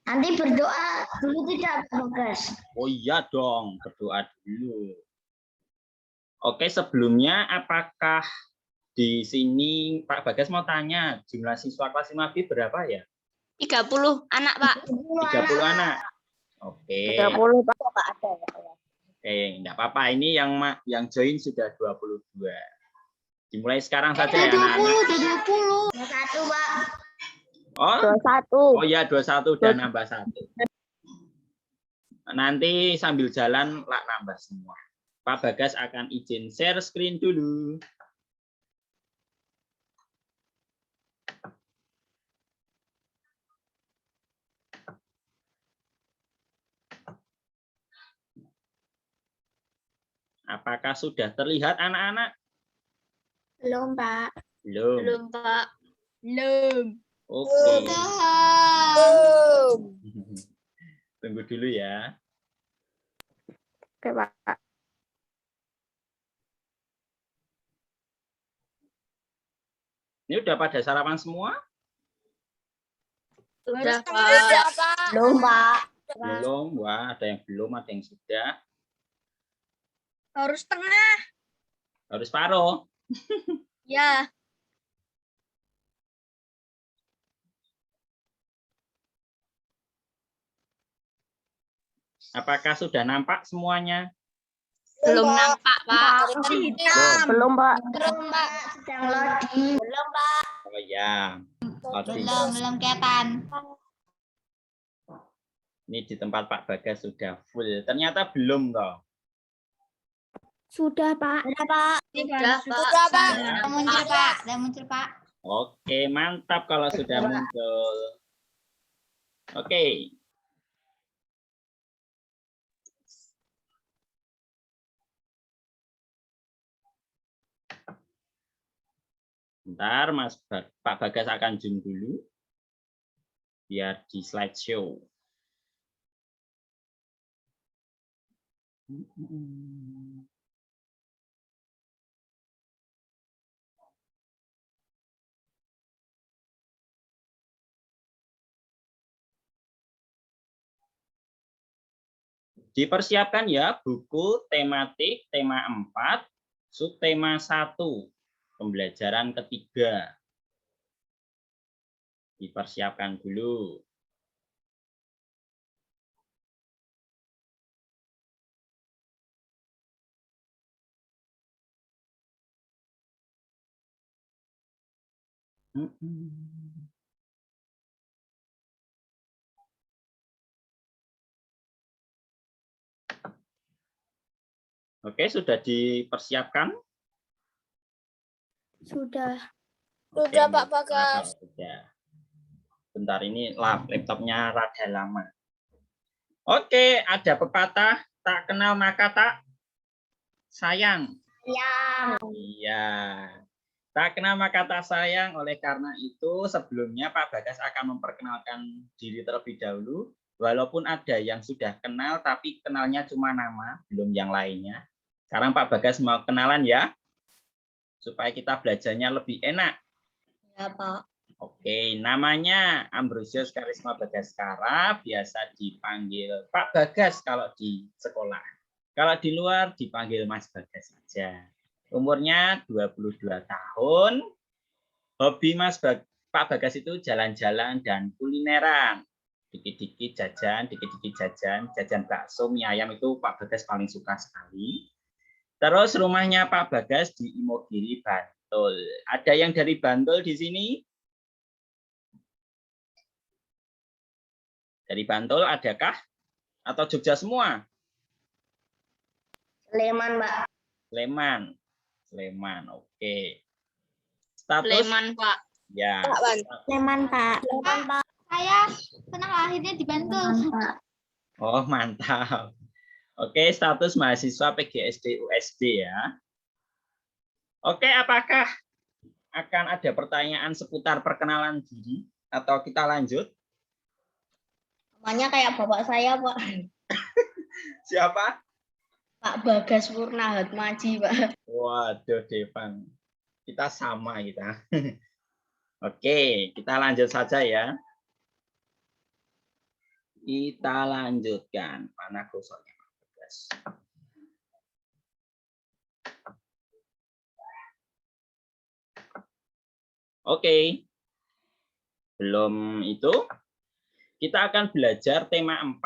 Nanti berdoa dulu tidak, Bagas. Oh iya dong, berdoa dulu. Oke, sebelumnya apakah di sini Pak Bagas mau tanya jumlah siswa kelas 5B berapa ya? 30 anak, Pak. 30 anak. Oke. 30 Pak. Oke, enggak apa-apa. Ini yang join sudah 22. Dimulai sekarang saja ya, anak-anak. 20. 21, Pak. Oh, 21. oh ya, 21 dan nambah 1. Nanti sambil jalan lah nambah semua. Pak Bagas akan izin share screen dulu. Apakah sudah terlihat anak-anak? Belum, Pak. Belum. Belum, Pak. Belum. Oke. Belum. Tunggu dulu ya. Oke, Pak. Ini udah pada sarapan semua? Sudah, Pak. Pak. Belum, Pak. Belum. Wah, ada yang belum, ada yang sudah. Harus tengah. Harus paruh. Ya. Apakah sudah nampak semuanya? Belum nampak, Pak. Belum, Pak. Belum, Pak. Sedang loading. Belum, Pak. Oh ya. Loading. Belum kelihatan. Ini di tempat Pak Bagas sudah full. Ternyata belum toh. Sudah, Pak. Sudah, Pak. Sudah, Pak. Sudah, Pak. Sudah muncul, Pak. Sudah muncul, Pak. Oke, mantap kalau sudah muncul. Oke. Bentar, Pak Bagas akan zoom dulu. Biar di slideshow. Dipersiapkan ya buku tematik tema 4, subtema 1, pembelajaran ketiga. Dipersiapkan dulu. Oke, sudah dipersiapkan? Sudah. Oke, Sudah, Pak Bagas. sudah. Bentar, ini laptopnya rada lama. Oke, ada pepatah, tak kenal maka tak sayang. Ya. Iya. Tak kenal maka tak sayang. Oleh karena itu, sebelumnya Pak Bagas akan memperkenalkan diri terlebih dahulu. Walaupun ada yang sudah kenal, tapi kenalnya cuma nama, belum yang lainnya. Sekarang Pak Bagas mau kenalan ya, supaya kita belajarnya lebih enak. Ya, Pak. Oke, namanya Ambrosius Karisma Bagaskara, biasa dipanggil Pak Bagas kalau di sekolah. Kalau di luar dipanggil Mas Bagas saja. Umurnya 22 tahun. Hobi Pak Bagas itu jalan-jalan dan kulineran. Dikit-dikit jajan, jajan bakso, mie ayam itu Pak Bagas paling suka sekali. Terus rumahnya Pak Bagas di Imogiri, Bantul. Ada yang dari Bantul di sini? Dari Bantul adakah? Atau Jogja semua? Sleman, Pak. Sleman, oke. Status? Sleman, Pak. Ya. Sleman, Pak. Sleman, Pak. Saya pernah lahirnya di Bantul. Oh, mantap. Oke, status mahasiswa PGSD USD ya. Oke, apakah akan ada pertanyaan seputar perkenalan diri atau kita lanjut? Namanya kayak bapak saya, Pak. Siapa? Pak Bagas Purna Hatmaji, Pak. Waduh, Devan. Kita sama kita. Oke, kita lanjut saja ya. Kita lanjutkan. Mana kursornya Pak Bagas? Oke. Belum itu, kita akan belajar tema 4,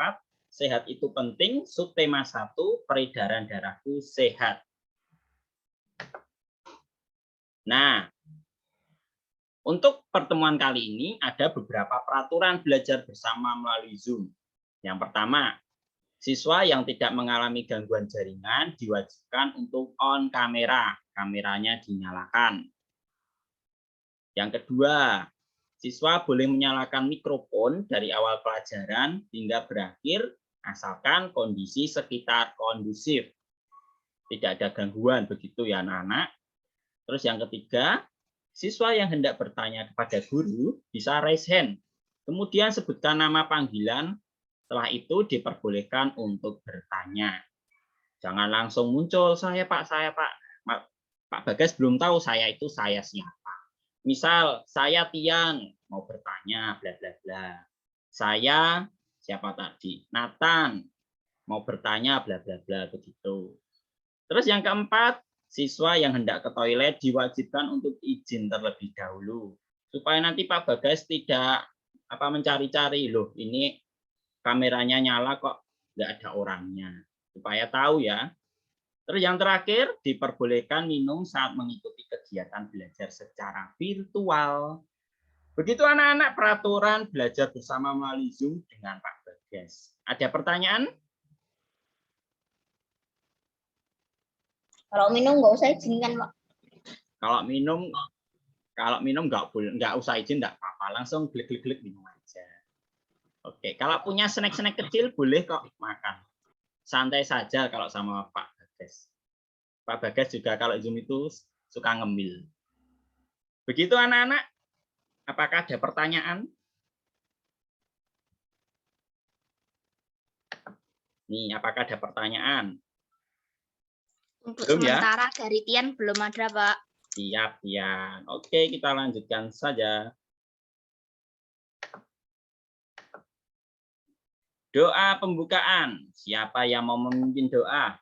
sehat itu penting, subtema 1, peredaran darahku sehat. Nah, untuk pertemuan kali ini ada beberapa peraturan belajar bersama melalui Zoom. Yang pertama, siswa yang tidak mengalami gangguan jaringan diwajibkan untuk on kamera, kameranya dinyalakan. Yang kedua, siswa boleh menyalakan mikrofon dari awal pelajaran hingga berakhir, asalkan kondisi sekitar kondusif. Tidak ada gangguan, begitu ya anak-anak. Terus yang ketiga, siswa yang hendak bertanya kepada guru bisa raise hand. Kemudian sebutkan nama panggilan, setelah itu diperbolehkan untuk bertanya. Jangan langsung muncul, saya Pak, saya Pak. Pak Bagas belum tahu saya itu saya siapa. Misal, saya Tian, mau bertanya, bla bla bla. Saya, siapa tadi? Nathan, mau bertanya, bla bla bla, begitu. Terus yang keempat, siswa yang hendak ke toilet diwajibkan untuk izin terlebih dahulu. Supaya nanti Pak Bagas tidak mencari-cari, loh ini kameranya nyala kok nggak ada orangnya. Supaya tahu ya. Terus yang terakhir, diperbolehkan minum saat mengikuti kegiatan belajar secara virtual. Begitu anak-anak peraturan belajar bersama melalui Zoom dengan Pak Bagas. Ada pertanyaan? Kalau minum nggak usah izin kan, Pak? Kalau minum nggak usah izin, nggak apa-apa, langsung klik minum aja. Oke, kalau punya snack-snack kecil boleh kok makan. Santai saja kalau sama Pak Bagas. Pak Bagas juga kalau Zoom itu suka ngemil. Begitu anak-anak, apakah ada pertanyaan? Nih, apakah ada pertanyaan? Untuk Belum ya? sementara dari Tian belum ada, Pak. Siap, Tian. Oke, kita lanjutkan saja. Doa pembukaan. Siapa yang mau memimpin doa?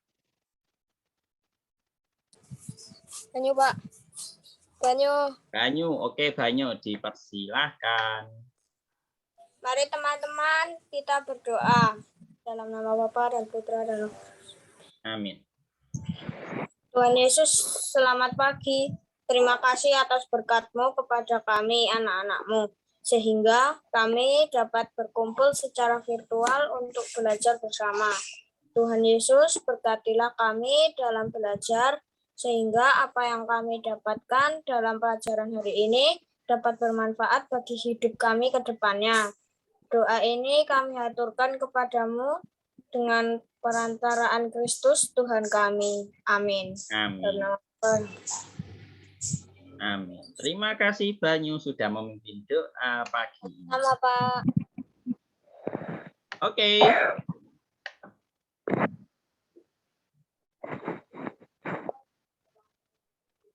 Banyu, Pak. Banyu. Banyu. Oke, Banyu. Dipersilahkan. Mari teman-teman kita berdoa. Dalam nama Bapa dan Putra dan Roh. Amin. Tuhan Yesus, selamat pagi. Terima kasih atas berkat-Mu kepada kami, anak-anak-Mu. Sehingga kami dapat berkumpul secara virtual untuk belajar bersama. Tuhan Yesus, berkatilah kami dalam belajar, sehingga apa yang kami dapatkan dalam pelajaran hari ini dapat bermanfaat bagi hidup kami ke depannya. Doa ini kami haturkan kepadamu dengan perantaraan Kristus Tuhan kami. Amin. Amin. Amin. Terima kasih Banyu sudah memimpin doa pagi ini. Sama Pak. Oke.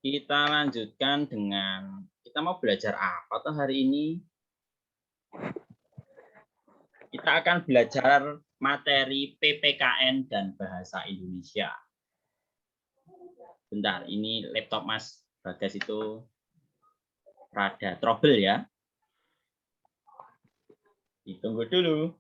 Kita lanjutkan dengan, kita mau belajar apa tuh hari ini? Kita akan belajar materi PPKN dan Bahasa Indonesia. Bentar, ini laptop Mas Bagas itu rada trouble ya. Ditunggu dulu.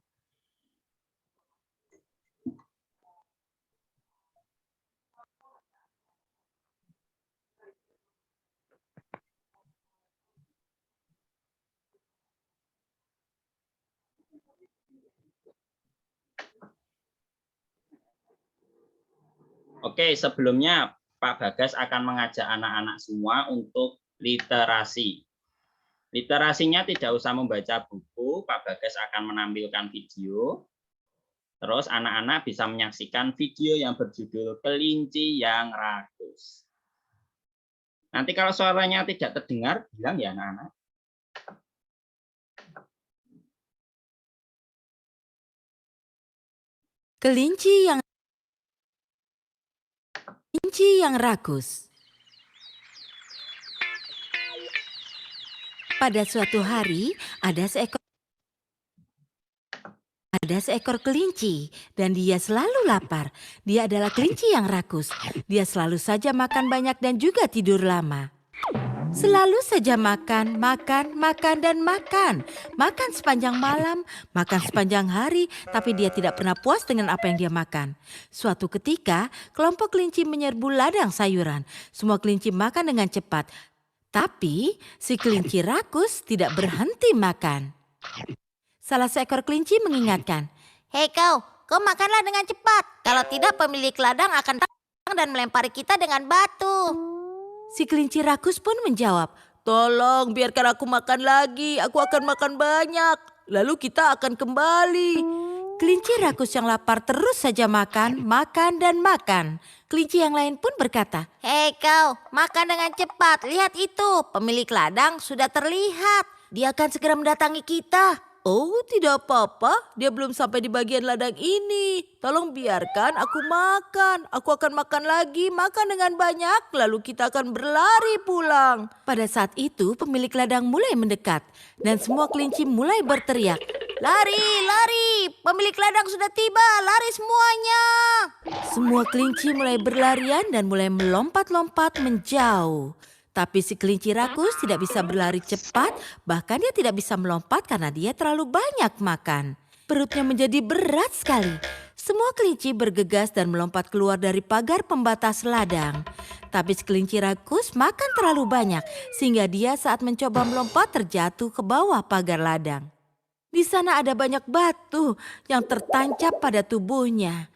Oke, sebelumnya Pak Bagas akan mengajak anak-anak semua untuk literasi. Literasinya tidak usah membaca buku, Pak Bagas akan menampilkan video. Terus anak-anak bisa menyaksikan video yang berjudul Kelinci yang Rakus. Nanti kalau suaranya tidak terdengar, bilang ya anak-anak. Kelinci yang rakus. Pada suatu hari, ada seekor Ada seekor kelinci dan dia selalu lapar. Dia adalah kelinci yang rakus. Dia selalu saja makan banyak dan juga tidur lama. Selalu saja makan, makan, makan, dan makan. Makan sepanjang malam, makan sepanjang hari, tapi dia tidak pernah puas dengan apa yang dia makan. Suatu ketika, kelompok kelinci menyerbu ladang sayuran. Semua kelinci makan dengan cepat. Tapi si kelinci rakus tidak berhenti makan. Salah seekor kelinci mengingatkan, "Hei kau makanlah dengan cepat. Kalau tidak pemilik ladang akan datang dan melempari kita dengan batu." Si kelinci rakus pun menjawab, "Tolong biarkan aku makan lagi, aku akan makan banyak. Lalu kita akan kembali." Kelinci rakus yang lapar terus saja makan, makan, dan makan. Kelinci yang lain pun berkata, "Hei kau, makan dengan cepat. Lihat itu, pemilik ladang sudah terlihat. Dia akan segera mendatangi kita." "Oh, tidak apa-apa. Dia belum sampai di bagian ladang ini. Tolong biarkan aku makan. Aku akan makan lagi, makan dengan banyak, lalu kita akan berlari pulang." Pada saat itu, pemilik ladang mulai mendekat dan semua kelinci mulai berteriak, "Lari, lari! Pemilik ladang sudah tiba, lari semuanya!" Semua kelinci mulai berlarian dan mulai melompat-lompat menjauh. Tapi si kelinci rakus tidak bisa berlari cepat, bahkan dia tidak bisa melompat karena dia terlalu banyak makan. Perutnya menjadi berat sekali. Semua kelinci bergegas dan melompat keluar dari pagar pembatas ladang. Tapi si kelinci rakus makan terlalu banyak, sehingga dia saat mencoba melompat terjatuh ke bawah pagar ladang. Di sana ada banyak batu yang tertancap pada tubuhnya.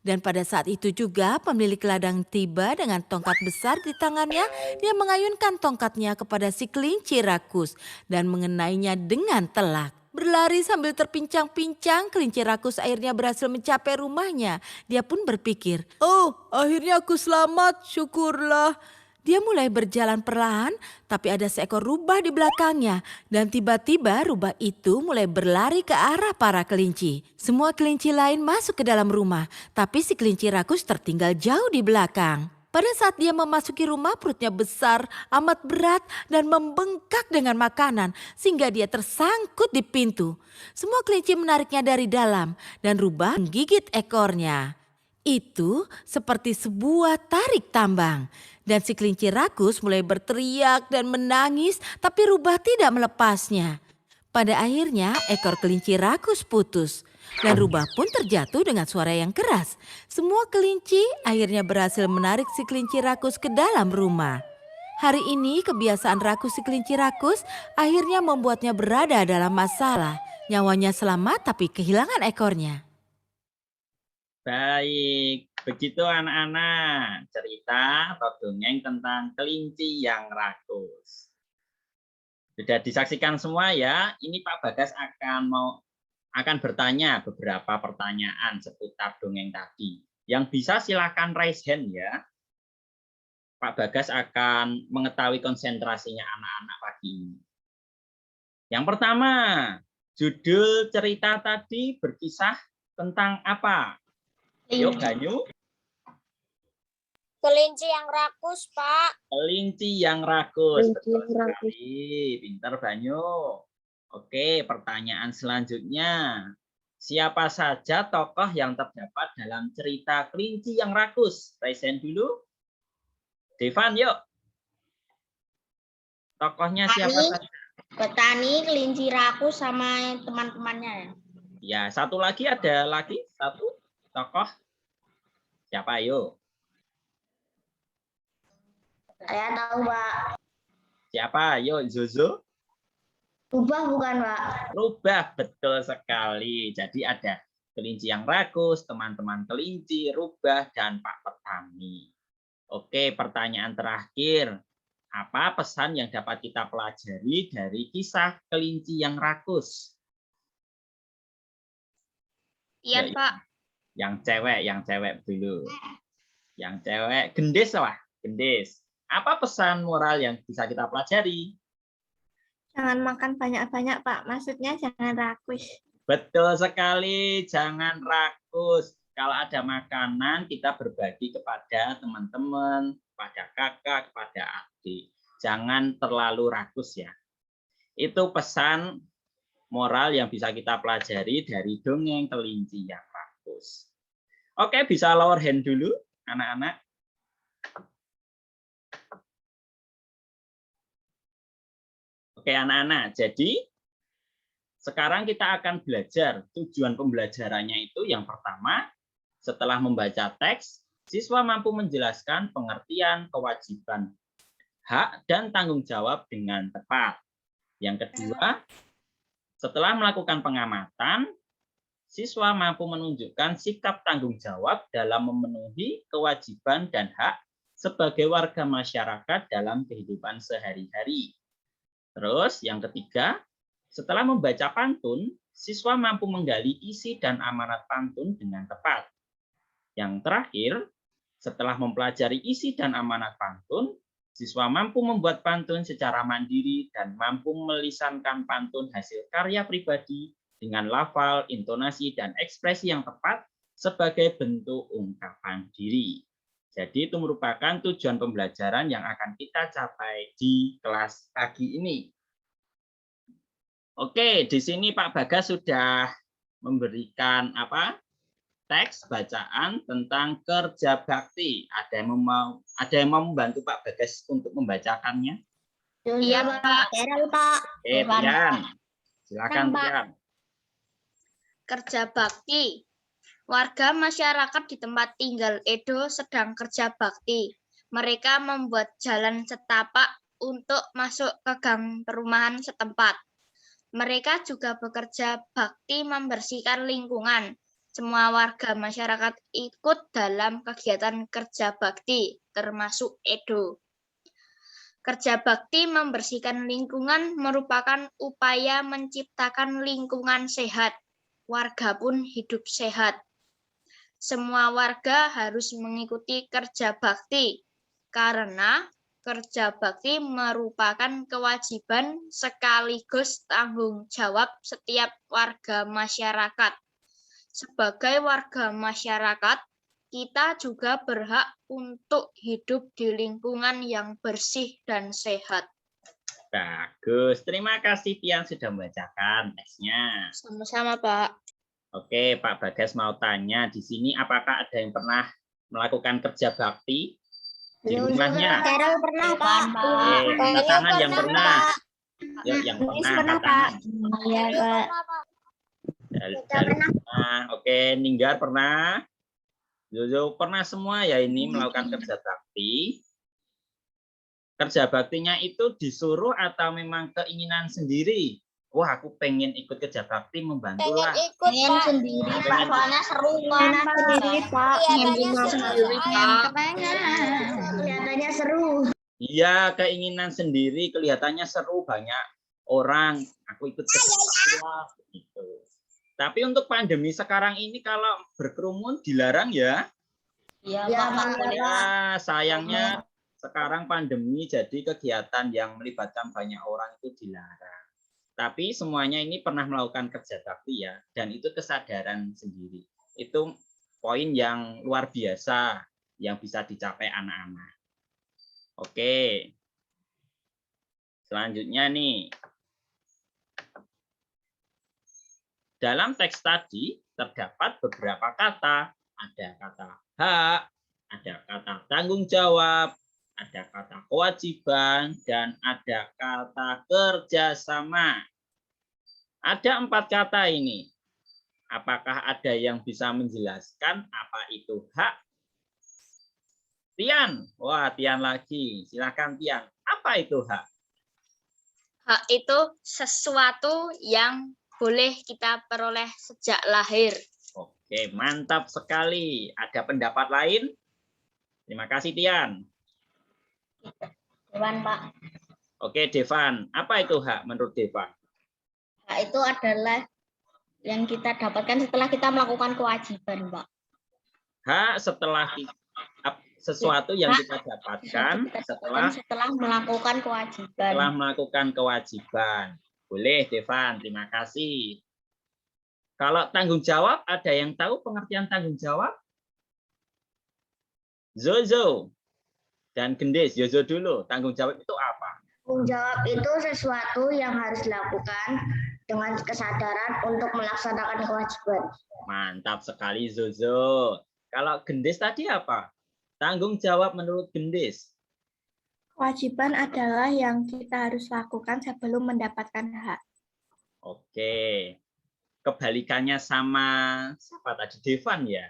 Dan pada saat itu juga pemilik ladang tiba dengan tongkat besar di tangannya. Dia mengayunkan tongkatnya kepada si kelinci rakus dan mengenainya dengan telak. Berlari sambil terpincang-pincang, kelinci rakus akhirnya berhasil mencapai rumahnya. Dia pun berpikir, "Oh, akhirnya aku selamat, syukurlah." Dia mulai berjalan perlahan, tapi ada seekor rubah di belakangnya. Dan tiba-tiba rubah itu mulai berlari ke arah para kelinci. Semua kelinci lain masuk ke dalam rumah, tapi si kelinci rakus tertinggal jauh di belakang. Pada saat dia memasuki rumah, perutnya besar, amat berat, dan membengkak dengan makanan, sehingga dia tersangkut di pintu. Semua kelinci menariknya dari dalam, dan rubah menggigit ekornya. Itu seperti sebuah tarik tambang. Dan si kelinci rakus mulai berteriak dan menangis, tapi rubah tidak melepasnya. Pada akhirnya ekor kelinci rakus putus. Dan rubah pun terjatuh dengan suara yang keras. Semua kelinci akhirnya berhasil menarik si kelinci rakus ke dalam rumah. Hari ini kebiasaan rakus si kelinci rakus akhirnya membuatnya berada dalam masalah. Nyawanya selamat tapi kehilangan ekornya. Baik, begitu anak-anak cerita atau dongeng tentang kelinci yang rakus. Sudah disaksikan semua ya. Ini Pak Bagas akan bertanya beberapa pertanyaan seputar dongeng tadi. Yang bisa silakan raise hand ya. Pak Bagas akan mengetahui konsentrasinya anak-anak pagi ini. Yang pertama, judul cerita tadi berkisah tentang apa? Yuk, Banyu. Kelinci yang rakus, Pak. Kelinci yang rakus. Betul sekali. Pintar, Banyu. Oke, pertanyaan selanjutnya. Siapa saja tokoh yang terdapat dalam cerita kelinci yang rakus? Raise hand dulu. Devan, yuk. Tokohnya siapa saja? Petani, kelinci rakus, sama teman-temannya. Ya, satu lagi ada lagi satu tokoh. Siapa, yuk? Saya tahu, Pak. Siapa, yuk, Zozo? Rubah bukan, Pak? Rubah, betul sekali. Jadi ada kelinci yang rakus, teman-teman kelinci, rubah, dan Pak Petani. Oke, pertanyaan terakhir. Apa pesan yang dapat kita pelajari dari kisah kelinci yang rakus? Iya, Ya, Pak. yang cewek dulu. Yang cewek, gendis lah, gendis. Apa pesan moral yang bisa kita pelajari? Jangan makan banyak-banyak, Pak. Maksudnya jangan rakus. Betul sekali, jangan rakus. Kalau ada makanan, kita berbagi kepada teman-teman, kepada kakak, kepada adik. Jangan terlalu rakus ya. Itu pesan moral yang bisa kita pelajari dari dongeng kelinci yang rakus. Oke, bisa lower hand dulu, anak-anak. Oke, anak-anak. Jadi, sekarang kita akan belajar. Tujuan pembelajarannya itu yang pertama, setelah membaca teks, siswa mampu menjelaskan pengertian, kewajiban, hak, dan tanggung jawab dengan tepat. Yang kedua, setelah melakukan pengamatan, siswa mampu menunjukkan sikap tanggung jawab dalam memenuhi kewajiban dan hak sebagai warga masyarakat dalam kehidupan sehari-hari. Terus yang ketiga, setelah membaca pantun, siswa mampu menggali isi dan amanat pantun dengan tepat. Yang terakhir, setelah mempelajari isi dan amanat pantun, siswa mampu membuat pantun secara mandiri dan mampu melisankan pantun hasil karya pribadi dengan lafal, intonasi, dan ekspresi yang tepat sebagai bentuk ungkapan diri. Jadi itu merupakan tujuan pembelajaran yang akan kita capai di kelas pagi ini. Oke, di sini Pak Bagas sudah memberikan teks bacaan tentang kerja bakti. Ada yang mau membantu Pak Bagas untuk membacakannya? Iya, Pak. Oke, Tian. Silakan, Tian. Kerja bakti. Warga masyarakat di tempat tinggal Edo sedang kerja bakti. Mereka membuat jalan setapak untuk masuk ke gang perumahan setempat. Mereka juga bekerja bakti membersihkan lingkungan. Semua warga masyarakat ikut dalam kegiatan kerja bakti, termasuk Edo. Kerja bakti membersihkan lingkungan merupakan upaya menciptakan lingkungan sehat. Warga pun hidup sehat. Semua warga harus mengikuti kerja bakti, karena kerja bakti merupakan kewajiban sekaligus tanggung jawab setiap warga masyarakat. Sebagai warga masyarakat, kita juga berhak untuk hidup di lingkungan yang bersih dan sehat. Bagus, terima kasih Tian sudah membacakan teksnya. Sama-sama, Pak. Oke, Pak Bagas mau tanya di sini apakah ada yang pernah melakukan kerja bakti di rumahnya? Carol pernah, Pak. Oke, angkat tangan yang pernah. Yuk, yang pernah angkat tangan. Iya, Pak. Oke, Ninggar pernah. Jojo pernah semua ya ini melakukan kerja bakti. Kerja baktinya itu disuruh atau memang keinginan sendiri? Wah, aku pengen ikut kerja bakti membantu lah. Pengen sendiri, Pak. Soalnya seru banget. Sendiri, Pak. Kelihatannya seru. Iya, keinginan sendiri kelihatannya seru, banyak orang. Aku ikut kerja bakti lah, gitu. Tapi untuk pandemi sekarang ini kalau berkerumun dilarang ya. Iya, Pak. Ya, sayangnya sekarang pandemi jadi kegiatan yang melibatkan banyak orang itu dilarang. Tapi semuanya ini pernah melakukan kerja bakti ya, dan itu kesadaran sendiri. Itu poin yang luar biasa yang bisa dicapai anak-anak. Oke. Selanjutnya nih. Dalam teks tadi terdapat beberapa kata. Ada kata hak, ada kata tanggung jawab, ada kata kewajiban, dan ada kata kerjasama. Ada 4 kata ini. Apakah ada yang bisa menjelaskan apa itu hak? Tian. Wah, Tian lagi. Silakan Tian. Apa itu hak? Hak itu sesuatu yang boleh kita peroleh sejak lahir. Oke, mantap sekali. Ada pendapat lain? Terima kasih, Tian. Dewan, Pak. Oke, Devan. Apa itu hak menurut Devan? Hak itu adalah yang kita dapatkan setelah kita melakukan kewajiban, Pak. Hak setelah sesuatu yang kita dapatkan setelah melakukan kewajiban. Setelah melakukan kewajiban. Boleh, Devan. Terima kasih. Kalau tanggung jawab, ada yang tahu pengertian tanggung jawab? Zozo dan Gendis. Zozo dulu. Tanggung jawab itu apa? Tanggung jawab itu sesuatu yang harus dilakukan dengan kesadaran untuk melaksanakan kewajiban. Mantap sekali Zozo. Kalau gendis tadi apa? Tanggung jawab menurut gendis. Kewajiban adalah yang kita harus lakukan sebelum mendapatkan hak. Oke. Kebalikannya sama siapa tadi? Devan ya?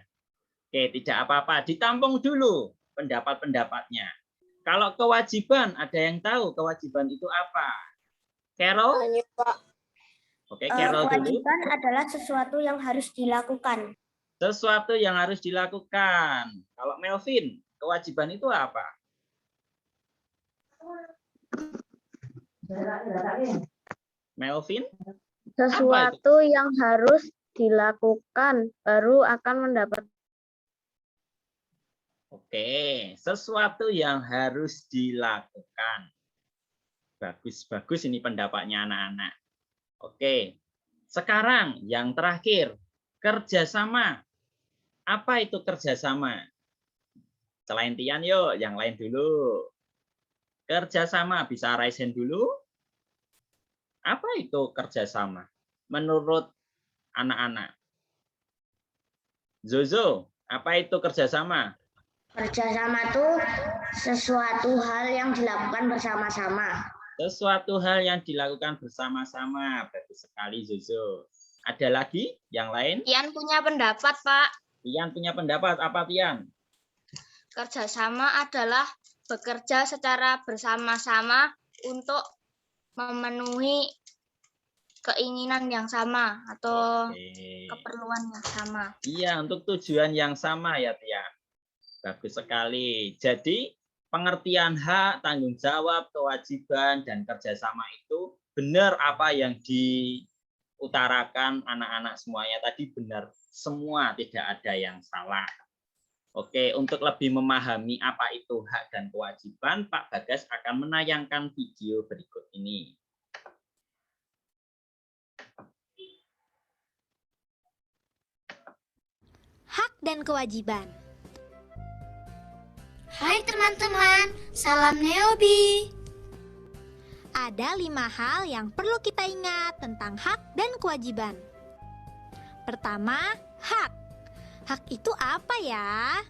Oke, tidak apa-apa. Ditampung dulu pendapat-pendapatnya. Kalau kewajiban, ada yang tahu kewajiban itu apa? Carol? Lanjut, Pak. Oke, Carol dulu. Kewajiban adalah sesuatu yang harus dilakukan. Sesuatu yang harus dilakukan. Kalau Melvin, kewajiban itu apa? Melvin? Sesuatu yang harus dilakukan baru akan mendapat. Oke, sesuatu yang harus dilakukan. Bagus-bagus ini pendapatnya anak-anak. Oke, sekarang yang terakhir, kerjasama. Apa itu kerjasama? Selain Tian yuk, yang lain dulu. Kerjasama, bisa raise hand dulu. Apa itu kerjasama? Menurut anak-anak. Zozo, apa itu kerjasama? Kerjasama itu sesuatu hal yang dilakukan bersama-sama. Sesuatu hal yang dilakukan bersama-sama. Bagus sekali, Zozo. Ada lagi yang lain? Tian punya pendapat, Pak. Tian punya pendapat. Apa, Tian? Kerjasama adalah bekerja secara bersama-sama untuk memenuhi keinginan yang sama atau Oke. keperluan yang sama. Iya, untuk tujuan yang sama ya, Tian. Bagus sekali. Jadi, pengertian hak, tanggung jawab, kewajiban, dan kerjasama itu benar apa yang diutarakan anak-anak semuanya tadi benar. Semua, tidak ada yang salah. Oke, untuk lebih memahami apa itu hak dan kewajiban, Pak Bagas akan menayangkan video berikut ini. Hak dan kewajiban. Hai teman-teman, salam Neobi. Ada 5 hal yang perlu kita ingat tentang hak dan kewajiban. Pertama, hak. Hak itu apa ya?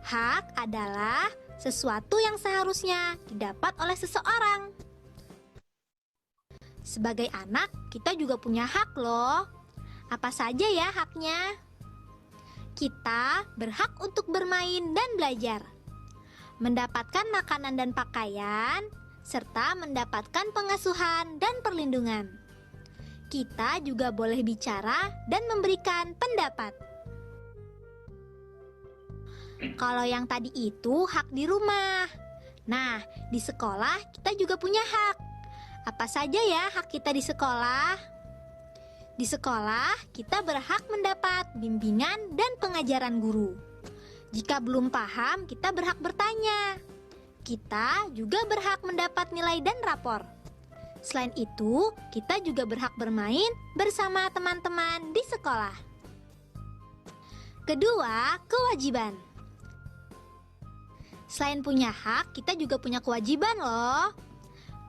Hak adalah sesuatu yang seharusnya didapat oleh seseorang. Sebagai anak, kita juga punya hak loh. Apa saja ya haknya? Kita berhak untuk bermain dan belajar, mendapatkan makanan dan pakaian, serta mendapatkan pengasuhan dan perlindungan. Kita juga boleh bicara dan memberikan pendapat. Kalau yang tadi itu hak di rumah. Nah, di sekolah kita juga punya hak. Apa saja ya hak kita di sekolah? Di sekolah, kita berhak mendapat bimbingan dan pengajaran guru. Jika belum paham, kita berhak bertanya. Kita juga berhak mendapat nilai dan rapor. Selain itu, kita juga berhak bermain bersama teman-teman di sekolah. Kedua, kewajiban. Selain punya hak, kita juga punya kewajiban loh.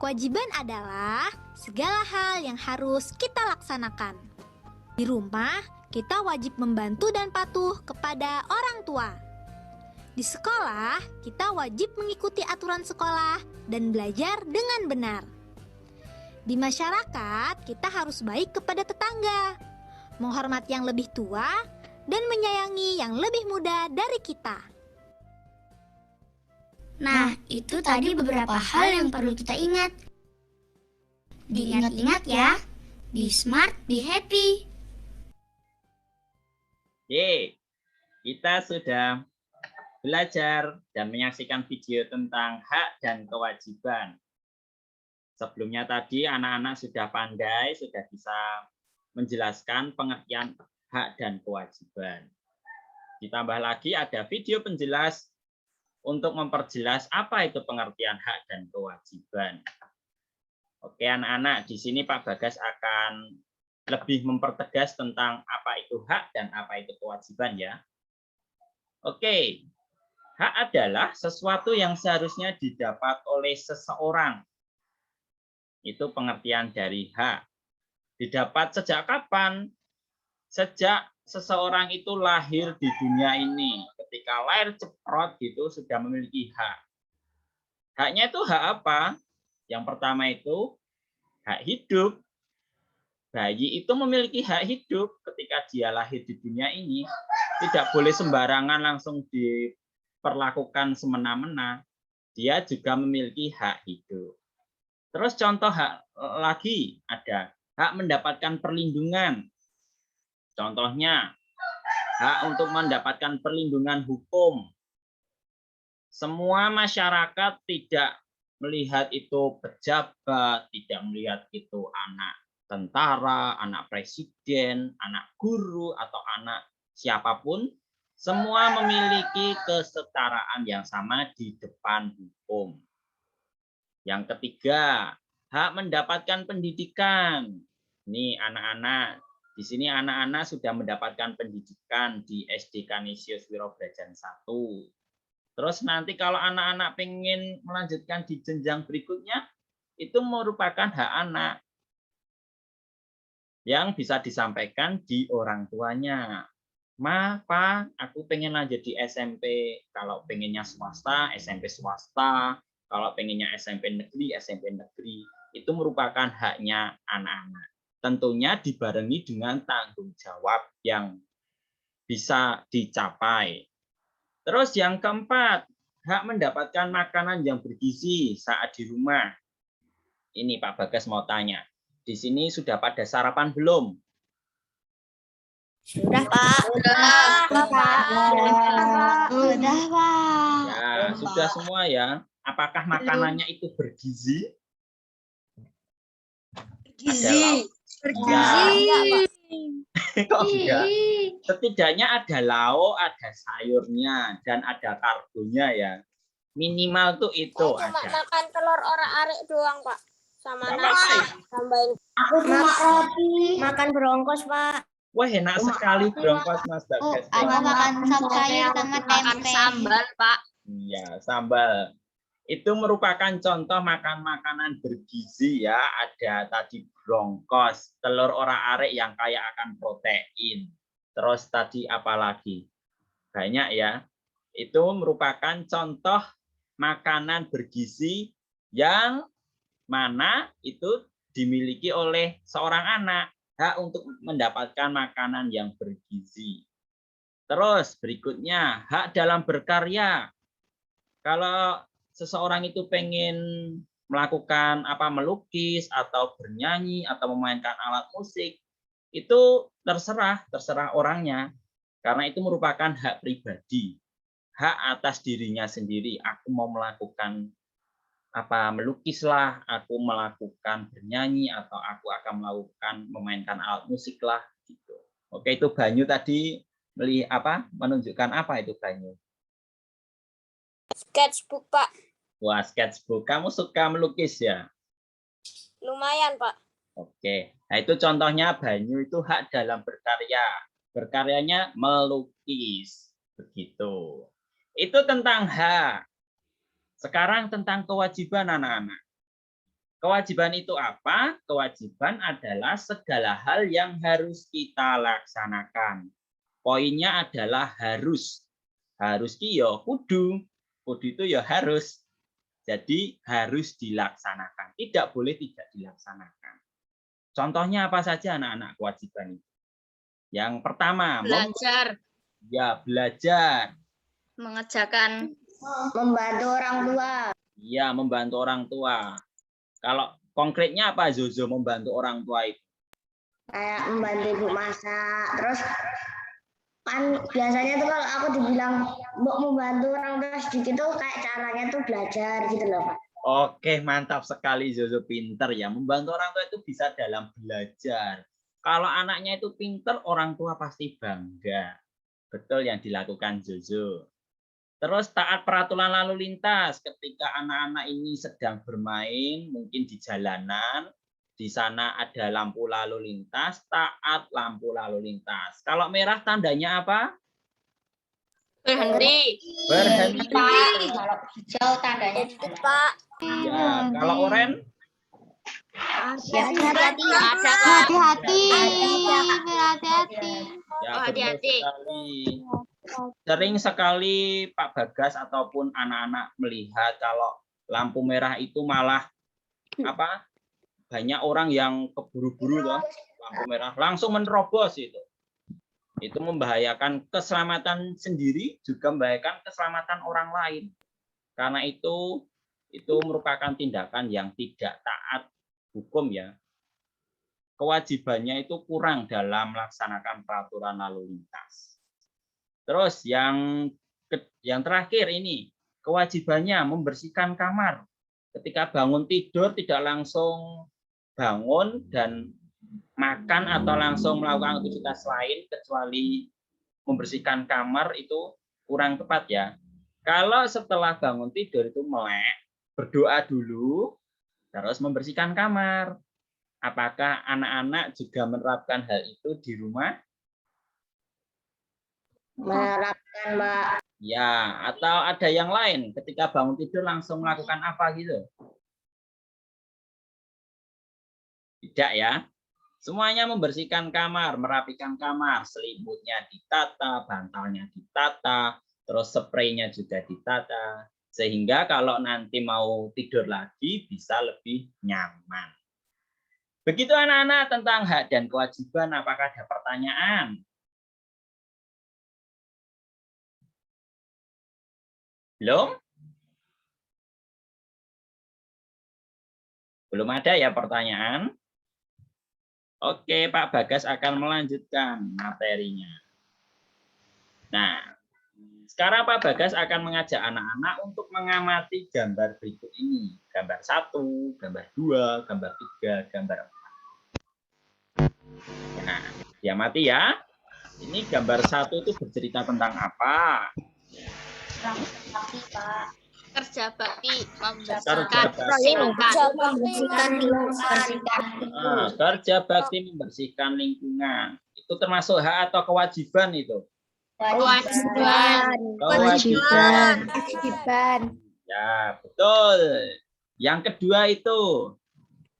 Kewajiban adalah segala hal yang harus kita laksanakan. Di rumah, kita wajib membantu dan patuh kepada orang tua. Di sekolah, kita wajib mengikuti aturan sekolah dan belajar dengan benar. Di masyarakat, kita harus baik kepada tetangga, menghormati yang lebih tua, dan menyayangi yang lebih muda dari kita. Nah, itu tadi beberapa hal yang perlu kita ingat. Diingat-ingat ya. Be smart, be happy. Oke, kita sudah belajar dan menyaksikan video tentang hak dan kewajiban. Sebelumnya tadi anak-anak sudah pandai, sudah bisa menjelaskan pengertian hak dan kewajiban. Ditambah lagi ada video penjelas untuk memperjelas apa itu pengertian hak dan kewajiban. Oke anak-anak, di sini Pak Bagas akan lebih mempertegas tentang apa itu hak dan apa itu kewajiban ya. Oke, hak adalah sesuatu yang seharusnya didapat oleh seseorang. Itu pengertian dari hak. Didapat sejak kapan? Sejak seseorang itu lahir di dunia ini. Ketika lahir ceprot gitu sudah memiliki hak. Haknya itu hak apa? Yang pertama itu hak hidup. Bayi itu memiliki hak hidup ketika dia lahir di dunia ini. Tidak boleh sembarangan langsung diperlakukan semena-mena. Dia juga memiliki hak hidup. Terus contoh hak lagi ada hak mendapatkan perlindungan. Contohnya hak untuk mendapatkan perlindungan hukum. Semua masyarakat tidak melihat itu pejabat, tidak melihat itu anak tentara, anak presiden, anak guru, atau anak siapapun. Semua memiliki kesetaraan yang sama di depan hukum. Yang ketiga, hak mendapatkan pendidikan. Ini anak-anak, di sini anak-anak sudah mendapatkan pendidikan di SD Kanisius Wirobrajan 1. Terus nanti kalau anak-anak pengen melanjutkan di jenjang berikutnya, itu merupakan hak anak yang bisa disampaikan di orang tuanya. Ma, Pa, aku pengen lanjut di SMP. Kalau pengennya swasta, SMP swasta. Kalau pengennya SMP negeri, SMP negeri. Itu merupakan haknya anak-anak. Tentunya dibarengi dengan tanggung jawab yang bisa dicapai. Terus yang keempat, hak mendapatkan makanan yang bergizi saat di rumah. Ini Pak Bagas mau tanya. Di sini sudah pada sarapan belum? Sudah, Pak. Sudah, Pak. Ya, sudah semua ya. Apakah makanannya itu bergizi? Gizi. Bergizi. Kok enggak? Setidaknya ada lauk, ada sayurnya, dan ada karbonya ya. Minimal tuh itu Cuma ada. makan telur orak-arik doang, Pak. Sama Nggak nasi. apa-apa. Tambahin. Makan brongkos, Pak. Wah, enak sekali brongkos Mas Bagas. Makan sop sayur sama tempe. Sambal, Pak. Iya, sambal. Itu merupakan contoh makan makanan bergizi ya. Ada tadi brongkos, telur orak-arik yang kaya akan protein. Terus tadi apa lagi? Banyak ya. Itu merupakan contoh makanan bergizi yang mana itu dimiliki oleh seorang anak. Hak untuk mendapatkan makanan yang bergizi. Terus berikutnya, hak dalam berkarya. Kalau seseorang itu pengen melakukan melukis atau bernyanyi atau memainkan alat musik, itu terserah orangnya. Karena itu merupakan hak pribadi. Hak atas dirinya sendiri. Aku mau melakukan melukislah, aku melakukan bernyanyi, atau aku akan melakukan memainkan alat musik lah gitu. Oke, itu Banyu tadi menunjukkan apa itu Banyu? Sketchbook, Pak. Wah, sketchbook. Kamu suka melukis ya? Lumayan, Pak. Oke. Nah, itu contohnya Banyu itu hak dalam berkarya. Berkaryanya melukis. Begitu. Itu tentang hak. Sekarang tentang kewajiban anak-anak. Kewajiban itu apa? Kewajiban adalah segala hal yang harus kita laksanakan. Poinnya adalah harus. Harus ki ya kudu. Kudu itu ya harus. Jadi harus dilaksanakan. Tidak boleh tidak dilaksanakan. Contohnya apa saja anak-anak kewajiban itu? Yang pertama, Belajar. Belajar. Mengerjakan. Membantu orang tua. Iya, membantu orang tua. Kalau konkretnya apa Zozo membantu orang tua itu? Kayak membantu ibu masak. Terus kan biasanya tuh kalau aku dibilang mau membantu orang tua sedikit tuh kayak caranya tuh belajar gitu loh, Pak. Oke, mantap sekali Zozo, pinter ya. Membantu orang tua itu bisa dalam belajar. Kalau anaknya itu pinter, orang tua pasti bangga. Betul yang dilakukan Zozo. Terus taat peraturan lalu lintas ketika anak-anak ini sedang bermain, mungkin di jalanan, di sana ada lampu lalu lintas, taat lampu lalu lintas. Kalau merah tandanya apa? Berhenti. Berhenti. Kalau hijau tandanya Pak. Ya, kalau oranye? Hati-hati. Hati-hati. Hati-hati. Ya, Oh, betul hati-hati. sekali. Sering sekali Pak Bagas ataupun anak-anak melihat kalau lampu merah itu malah apa? Banyak orang yang keburu-buru loh, lampu merah langsung menerobos itu. Itu membahayakan keselamatan sendiri, juga membahayakan keselamatan orang lain. Karena itu merupakan tindakan yang tidak taat hukum ya. Kewajibannya itu kurang dalam melaksanakan peraturan lalu lintas. Terus yang terakhir ini, kewajibannya membersihkan kamar. Ketika bangun tidur tidak langsung bangun dan makan atau langsung melakukan aktivitas lain kecuali membersihkan kamar itu kurang tepat ya. Kalau setelah bangun tidur itu melek, berdoa dulu, terus membersihkan kamar. Apakah anak-anak juga menerapkan hal itu di rumah? Menerapkan, Mbak. Ya, atau ada yang lain ketika bangun tidur langsung melakukan apa gitu? Tidak ya. Semuanya membersihkan kamar, merapikan kamar, selimutnya ditata, bantalnya ditata, terus spraynya juga ditata. Sehingga kalau nanti mau tidur lagi bisa lebih nyaman. Begitu anak-anak tentang hak dan kewajiban, apakah ada pertanyaan? Belum? Belum ada ya pertanyaan? Oke, Pak Bagas akan melanjutkan materinya. Nah, sekarang Pak Bagas akan mengajak anak-anak untuk mengamati gambar berikut ini. Gambar 1, gambar 2, gambar 3, gambar 4. Nah, diamati ya. Ini gambar 1 itu bercerita tentang apa? Kerja bakti Kerja bakti membersihkan lingkungan. Itu termasuk hak atau kewajiban itu? Kewajiban. Ya, betul. Yang kedua itu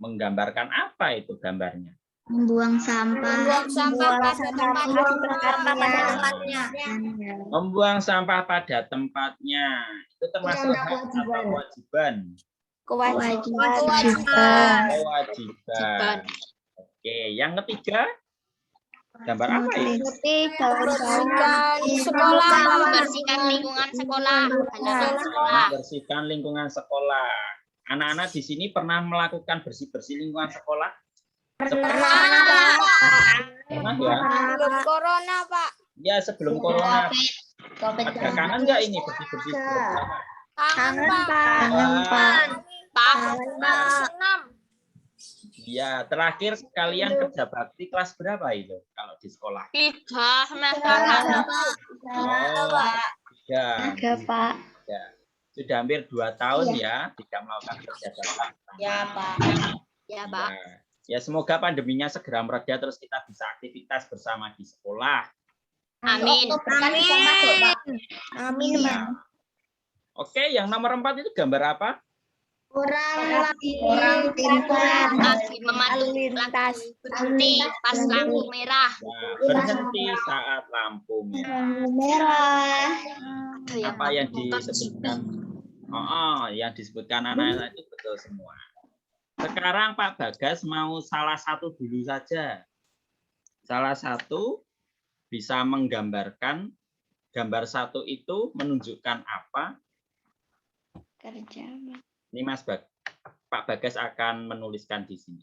menggambarkan apa itu gambarnya? Membuang sampah. Membuang sampah pada tempatnya. Itu termasuk hak atau kewajiban? Kewajiban. Oke, yang ketiga gambar apa ya? membersihkan lingkungan sekolah. Membersihkan lingkungan sekolah. Anak-anak di sini pernah melakukan bersih-bersih lingkungan sekolah? Pernah ya? Belum corona, Pak. Ya, sebelum corona. Ada kangen nggak ini bersih-bersih bersama? Kangen, Pak. Ya, terakhir sekalian kerja bakti kelas berapa itu kalau di sekolah? 3 semester. Tiga, Pak. Ya. Sudah hampir 2 tahun ya tidak melakukan kerja bakti. Ya, Pak. Ya, Pak. Ya, semoga pandeminya segera mereda terus kita bisa aktivitas bersama di sekolah. Amin. Ya. Oke, yang nomor 4 itu gambar apa? Orang Lagi mematuhi lintas berhenti pas lampu merah. Ya, berhenti saat lampu merah. Apa yang disebutkan? Yang disebutkan anak-anak itu betul semua. Sekarang Pak Bagas mau salah satu dulu saja. Salah satu bisa menggambarkan gambar 1 itu menunjukkan apa? Kerja. Ini Pak Bagas akan menuliskan di sini.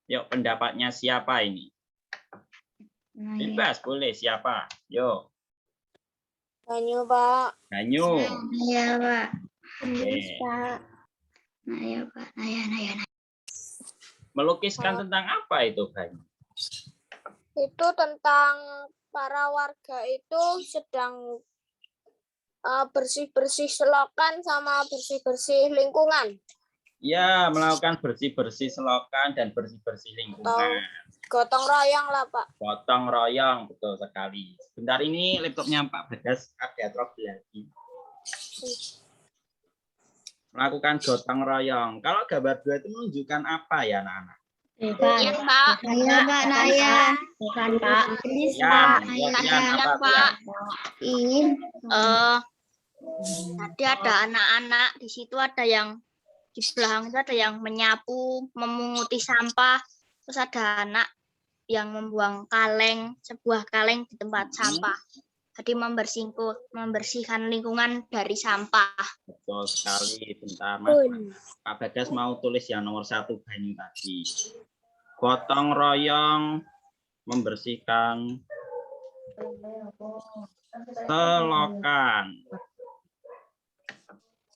Yuk, pendapatnya siapa ini? Bebas, boleh siapa? Yuk. Banyu, Pak. Ganyu. Iya, Pak. Oke. Melukiskan tentang apa itu, Ganyu? Itu tentang para warga itu sedang bersih-bersih selokan sama bersih-bersih lingkungan. Ya, melakukan bersih-bersih selokan dan bersih-bersih lingkungan. Gotong royong lah, Pak. Gotong royong, betul sekali. Sebentar ini laptopnya Pak Bagas ada trouble lagi. melakukan gotong royong. Kalau gambar 2 itu menunjukkan apa ya anak-anak? Iya, Pak. Naya, Pak, Naya. Bukan, Pak. Yan, Yan, apa Pak. Yan? Tadi ada anak-anak, di situ ada yang di belakang itu ada yang menyapu, memunguti sampah, terus ada anak yang membuang kaleng, sebuah kaleng di tempat sampah. Jadi membersihkan lingkungan dari sampah. Betul sekali. Bentar, Mas. Pak Bagas mau tulis yang nomor 1 Banyu tadi. Gotong royong membersihkan selokan.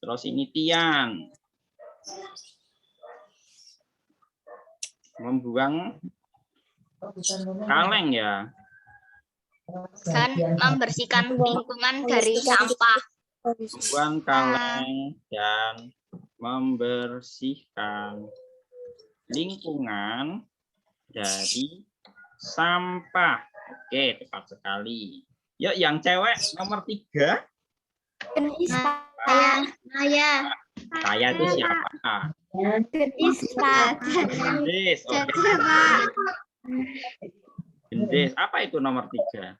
Terus ini Tiang membuang kaleng ya. Dan membersihkan lingkungan dari sampah. Membuang kaleng dan membersihkan lingkungan dari sampah. Oke, tepat sekali. Yuk, yang cewek nomor 3. Naya. Saya itu siapa? Gendis, Pak. Gendis. Oke. Gendis. Apa itu nomor 3?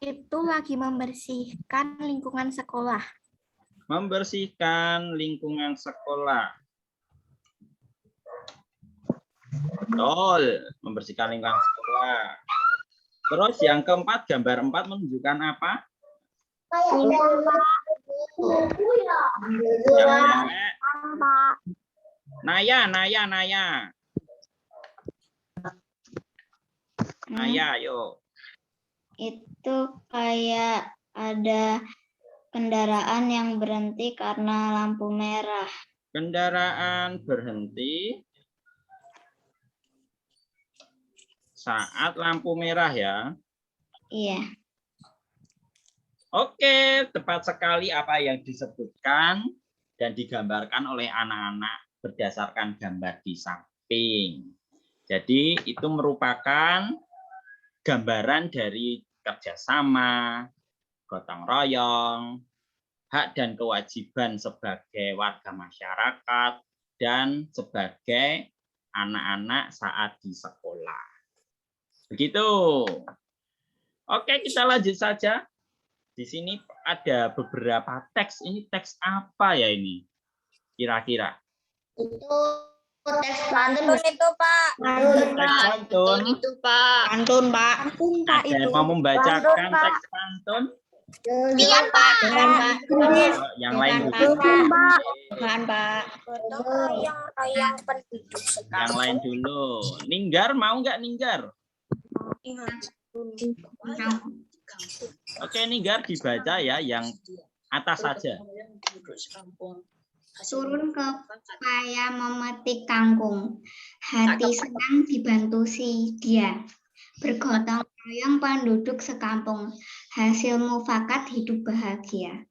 Itu lagi membersihkan lingkungan sekolah. Membersihkan lingkungan sekolah. Betul, membersihkan lingkungan sekolah. Terus yang keempat, gambar 4 menunjukkan apa? Naya. Naya, yuk. Itu kayak ada kendaraan yang berhenti karena lampu merah. Kendaraan berhenti saat lampu merah ya. Iya. Oke, tepat sekali apa yang disebutkan dan digambarkan oleh anak-anak berdasarkan gambar di samping. Jadi itu merupakan gambaran dari kerjasama, gotong royong, hak dan kewajiban sebagai warga masyarakat, dan sebagai anak-anak saat di sekolah. Begitu. Oke, kita lanjut saja. Di sini ada beberapa teks. Ini teks apa ya ini? Kira-kira. Itu teks pantun itu, Pak. Teks pantun. Itu, Pak. Pantun, Pak. Ada yang mau membacakan teks pantun? Iya, Pak. Yang lain dulu. Bukan, Pak. Royong penduduk Yang lain dulu. Ninggar mau nggak Ninggar? Oke, Ninggar dibaca ya, yang atas saja. Turun ke paya memetik kangkung. Hati senang dibantu si dia. Bergotong royong penduduk sekampung. Hasil mufakat hidup bahagia.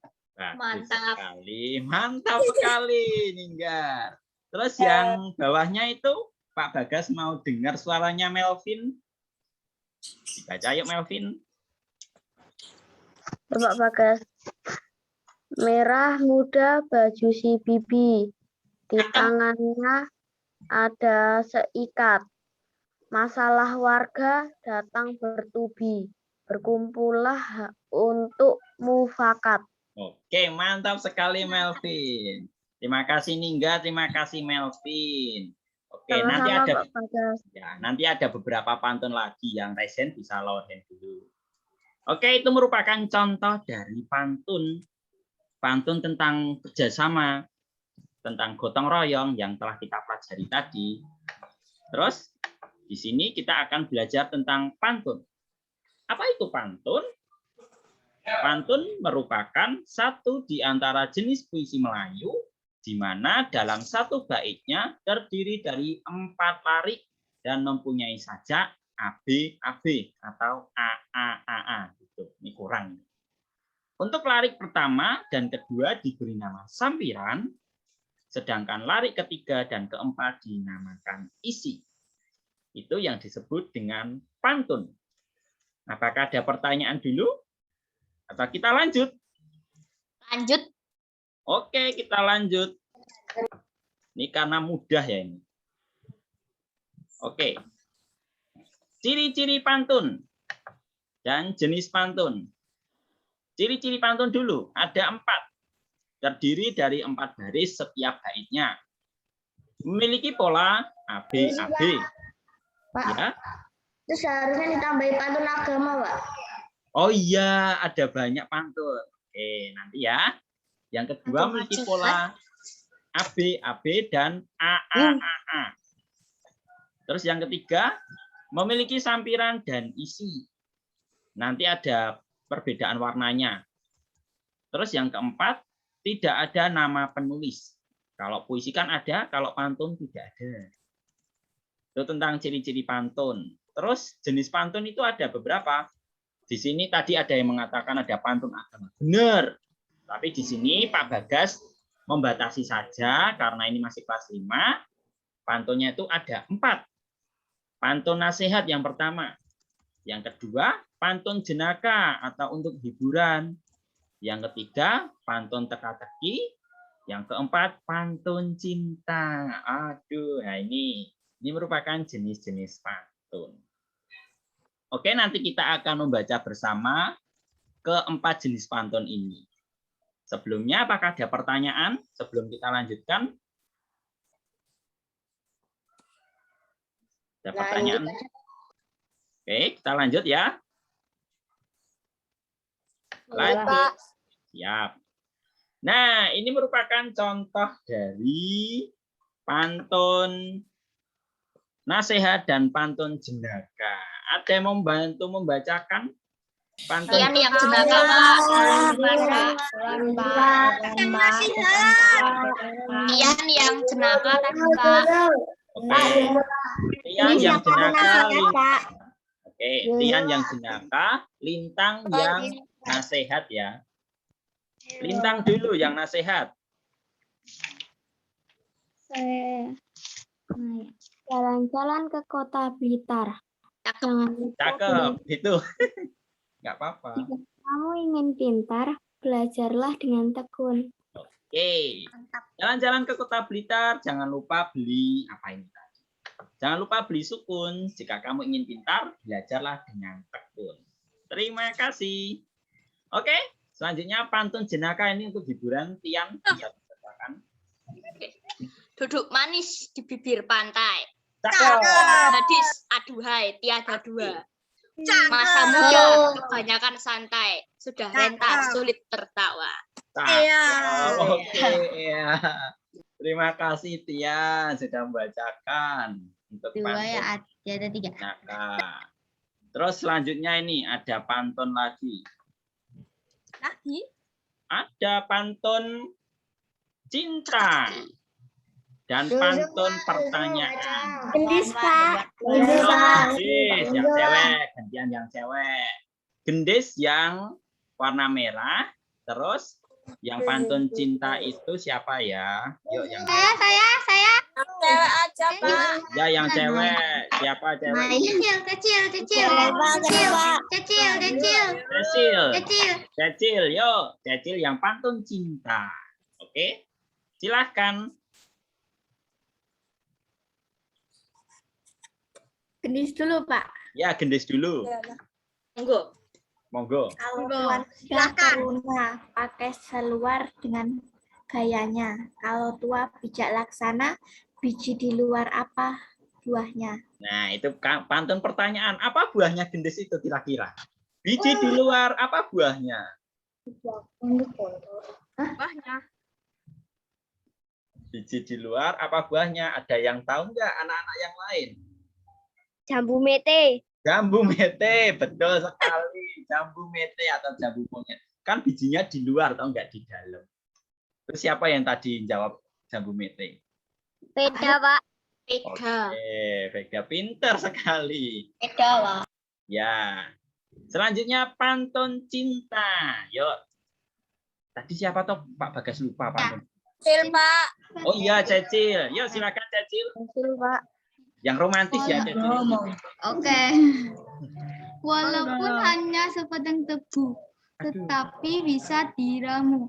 Mantap sekali, Ninggar. Terus yang bawahnya itu Pak Bagas mau dengar suaranya Melvin. Dibaca yuk Melvin. Pak Bagas. Merah muda baju si Bibi. Di tangannya ada seikat. Masalah warga datang bertubi. Berkumpullah untuk mufakat. Oke, mantap sekali Melvin. Terima kasih Ninggar, terima kasih Melvin. Oke, nanti ada beberapa pantun lagi yang resen bisa loading dulu. Oke, itu merupakan contoh dari pantun tentang kerjasama, tentang gotong royong yang telah kita pelajari tadi. Terus di sini kita akan belajar tentang pantun. Apa itu pantun? Pantun merupakan satu di antara jenis puisi Melayu, di mana dalam satu baitnya terdiri dari 4 larik dan mempunyai sajak AB atau AA. Ini kurang. Untuk larik pertama dan kedua diberi nama sampiran, sedangkan larik ketiga dan keempat dinamakan isi. Itu yang disebut dengan pantun. Apakah ada pertanyaan dulu? Atau kita lanjut? Lanjut. Oke, kita lanjut. Ini karena mudah ya ini. Oke. Ciri-ciri pantun dan jenis pantun. Ciri-ciri pantun dulu, ada 4. Terdiri dari 4 baris setiap baitnya. Memiliki pola ABAB. Pak, Ya. terus harusnya ditambahi pantun agama, Pak. Oh iya, ada banyak pantun. Oke, nanti ya. Yang kedua memiliki pola ABAB dan AAAA. Terus yang ketiga memiliki sampiran dan isi. Nanti ada perbedaan warnanya. Terus yang keempat, tidak ada nama penulis. Kalau puisi kan ada, kalau pantun tidak ada. Itu tentang ciri-ciri pantun. Terus jenis pantun itu ada beberapa. Di sini tadi ada yang mengatakan ada pantun agama. Benar. Tapi di sini Pak Bagas membatasi saja karena ini masih kelas 5. Pantunnya itu ada 4. Pantun nasihat yang pertama. Yang kedua, pantun jenaka atau untuk hiburan. Yang ketiga, pantun teka-teki. Yang keempat, pantun cinta. Aduh, nah ini merupakan jenis-jenis pantun. Oke, nanti kita akan membaca bersama keempat jenis pantun ini. Sebelumnya, apakah ada pertanyaan sebelum kita lanjutkan? Ada pertanyaan? Oke, kita lanjut ya. Lanjut. Siap. Nah, ini merupakan contoh dari pantun nasihat dan pantun jenaka. Ada yang membantu membacakan pantun? Tian yang jenaka, Pak. Tian yang jenaka tadi, Pak. Oke. Tian yang jenaka. Oke, Tian yang jenaka, Lintang yang nasihat ya. Lintang dulu yang nasihat. Jalan-jalan ke kota Blitar. Cakep, itu. Nggak apa-apa. Jika kamu ingin pintar, belajarlah dengan tekun. Oke. Jalan-jalan ke kota Blitar, jangan lupa beli apa ini tadi. Jangan lupa beli sukun. Jika kamu ingin pintar, belajarlah dengan tekun. Terima kasih. Oke, selanjutnya pantun jenaka ini untuk hiburan. Tian bisa dibacakan. Duduk manis di bibir pantai. Cakep. Gadis aduhai tiada dua. Masa muda kebanyakan santai. Sudah renta sulit tertawa. Oke, ya. Terima kasih Tian sudah membacakan untuk pantun ada 3. jenaka. Terus selanjutnya ini ada pantun lagi. Ada pantun cinta dan pantun pertanyaan. Gendis, Pak. Gendis yang cewek, gantian yang cewek. Gendis yang warna merah, terus yang pantun cinta itu siapa ya? Yuk yang Saya. Cewek aja, Pak. ya yang cewek. Siapa cewek? Yang kecil. Cecil, yuk. Cecil yang pantun cinta. Oke. Silahkan. Gendis dulu, Pak. Ya, gendis dulu. Monggo. Monggo. Kalau tuan sudah teruna, pakai seluar dengan gayanya. Kalau tua bijak laksana, biji di luar apa buahnya? Nah, itu pantun pertanyaan. Apa buahnya gendis itu kira-kira? Biji di luar, apa buahnya? Biji di luar, apa buahnya? Ada yang tahu nggak anak-anak yang lain? Jambu mete. Jambu mete, betul sekali. Jambu mete atau jambu monyet. Kan bijinya di luar, atau enggak di dalam. Terus siapa yang tadi jawab jambu mete? Beda, Pak. Vega. Oke, Vega pinter sekali. Vega, Pak. Ya. Selanjutnya pantun cinta. Yuk. Tadi siapa toh? Pak Bagas lupa pantun. Cecil, Pak. Oh iya, Cecil. Yuk silakan Cecil. Cecil, Pak. Yang romantis ya Cecil. Oke. Walaupun hanya sepotong tebu, tetapi bisa diramu.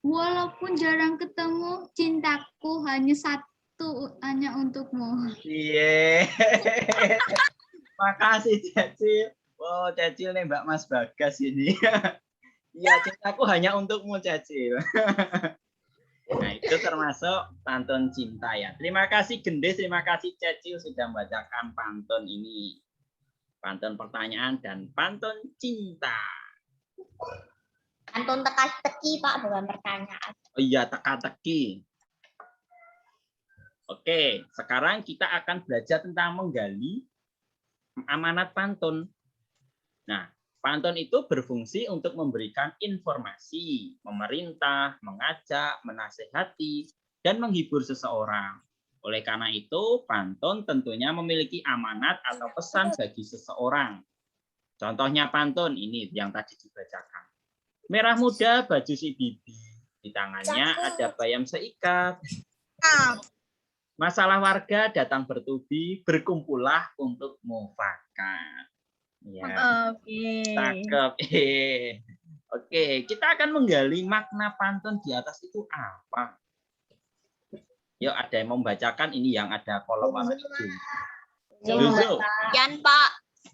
Walaupun jarang ketemu, cintaku hanya satu, hanya untukmu. Iya. Makasih Cecil. Oh, Cecil nih Mbak Mas Bagas ini. Iya, cintaku hanya untukmu Cecil. Nah, itu termasuk pantun cinta ya. Terima kasih Gendis, terima kasih Cecil sudah membacakan pantun ini. Pantun pertanyaan dan pantun cinta. Pantun teka-teki, Pak, bukan pertanyaan. Oh iya, teka-teki. Oke, sekarang kita akan belajar tentang menggali amanat pantun. Nah, pantun itu berfungsi untuk memberikan informasi, memerintah, mengajak, menasehati, dan menghibur seseorang. Oleh karena itu, pantun tentunya memiliki amanat atau pesan bagi seseorang. Contohnya pantun ini yang tadi dibacakan. Merah muda baju si bibi, di tangannya ada bayam seikat. Masalah warga datang bertubi, berkumpullah untuk mufakat. Ya, cakep. Oke, kita akan menggali makna pantun di atas itu apa. Yuk, ada yang membacakan ini yang ada kolom warna hijau. Jojo. Yan, Pak.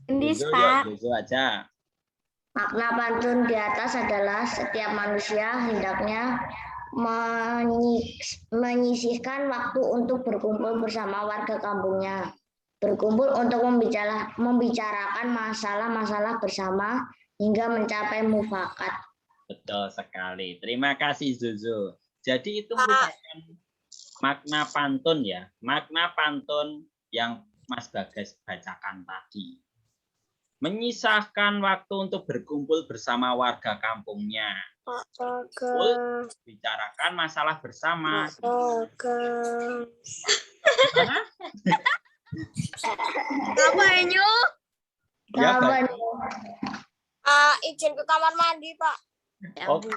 Gendis, Jojo, Pak. Jojo aja. Makna pantun di atas adalah setiap manusia hendaknya menyisihkan waktu untuk berkumpul bersama warga kampungnya. Berkumpul untuk membicarakan masalah-masalah bersama hingga mencapai mufakat. Betul sekali. Terima kasih Jojo. Jadi itu merupakan makna pantun ya. Makna pantun yang Mas Bagas bacakan tadi. Menyisahkan waktu untuk berkumpul bersama warga kampungnya. Berkumpul, bicarakan masalah bersama. Apa Enyu? Ya, baik. Izin ke kamar mandi, Pak. Oke.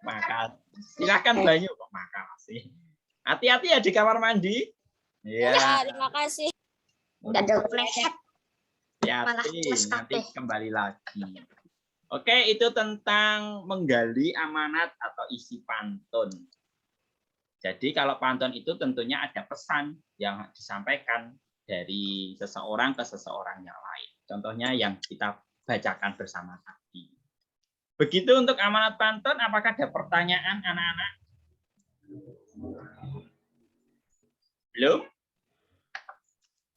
Makasih. Silakan Banyu. Kok makasih. Hati-hati ya di kamar mandi. Ya, Ya. terima kasih. Hati-hati, nanti kembali lagi. Oke, itu tentang menggali amanat atau isi pantun. Jadi kalau pantun itu tentunya ada pesan yang disampaikan dari seseorang ke seseorang yang lain. Contohnya yang kita bacakan bersama tadi. Begitu untuk amanat pantun, apakah ada pertanyaan anak-anak? Belum?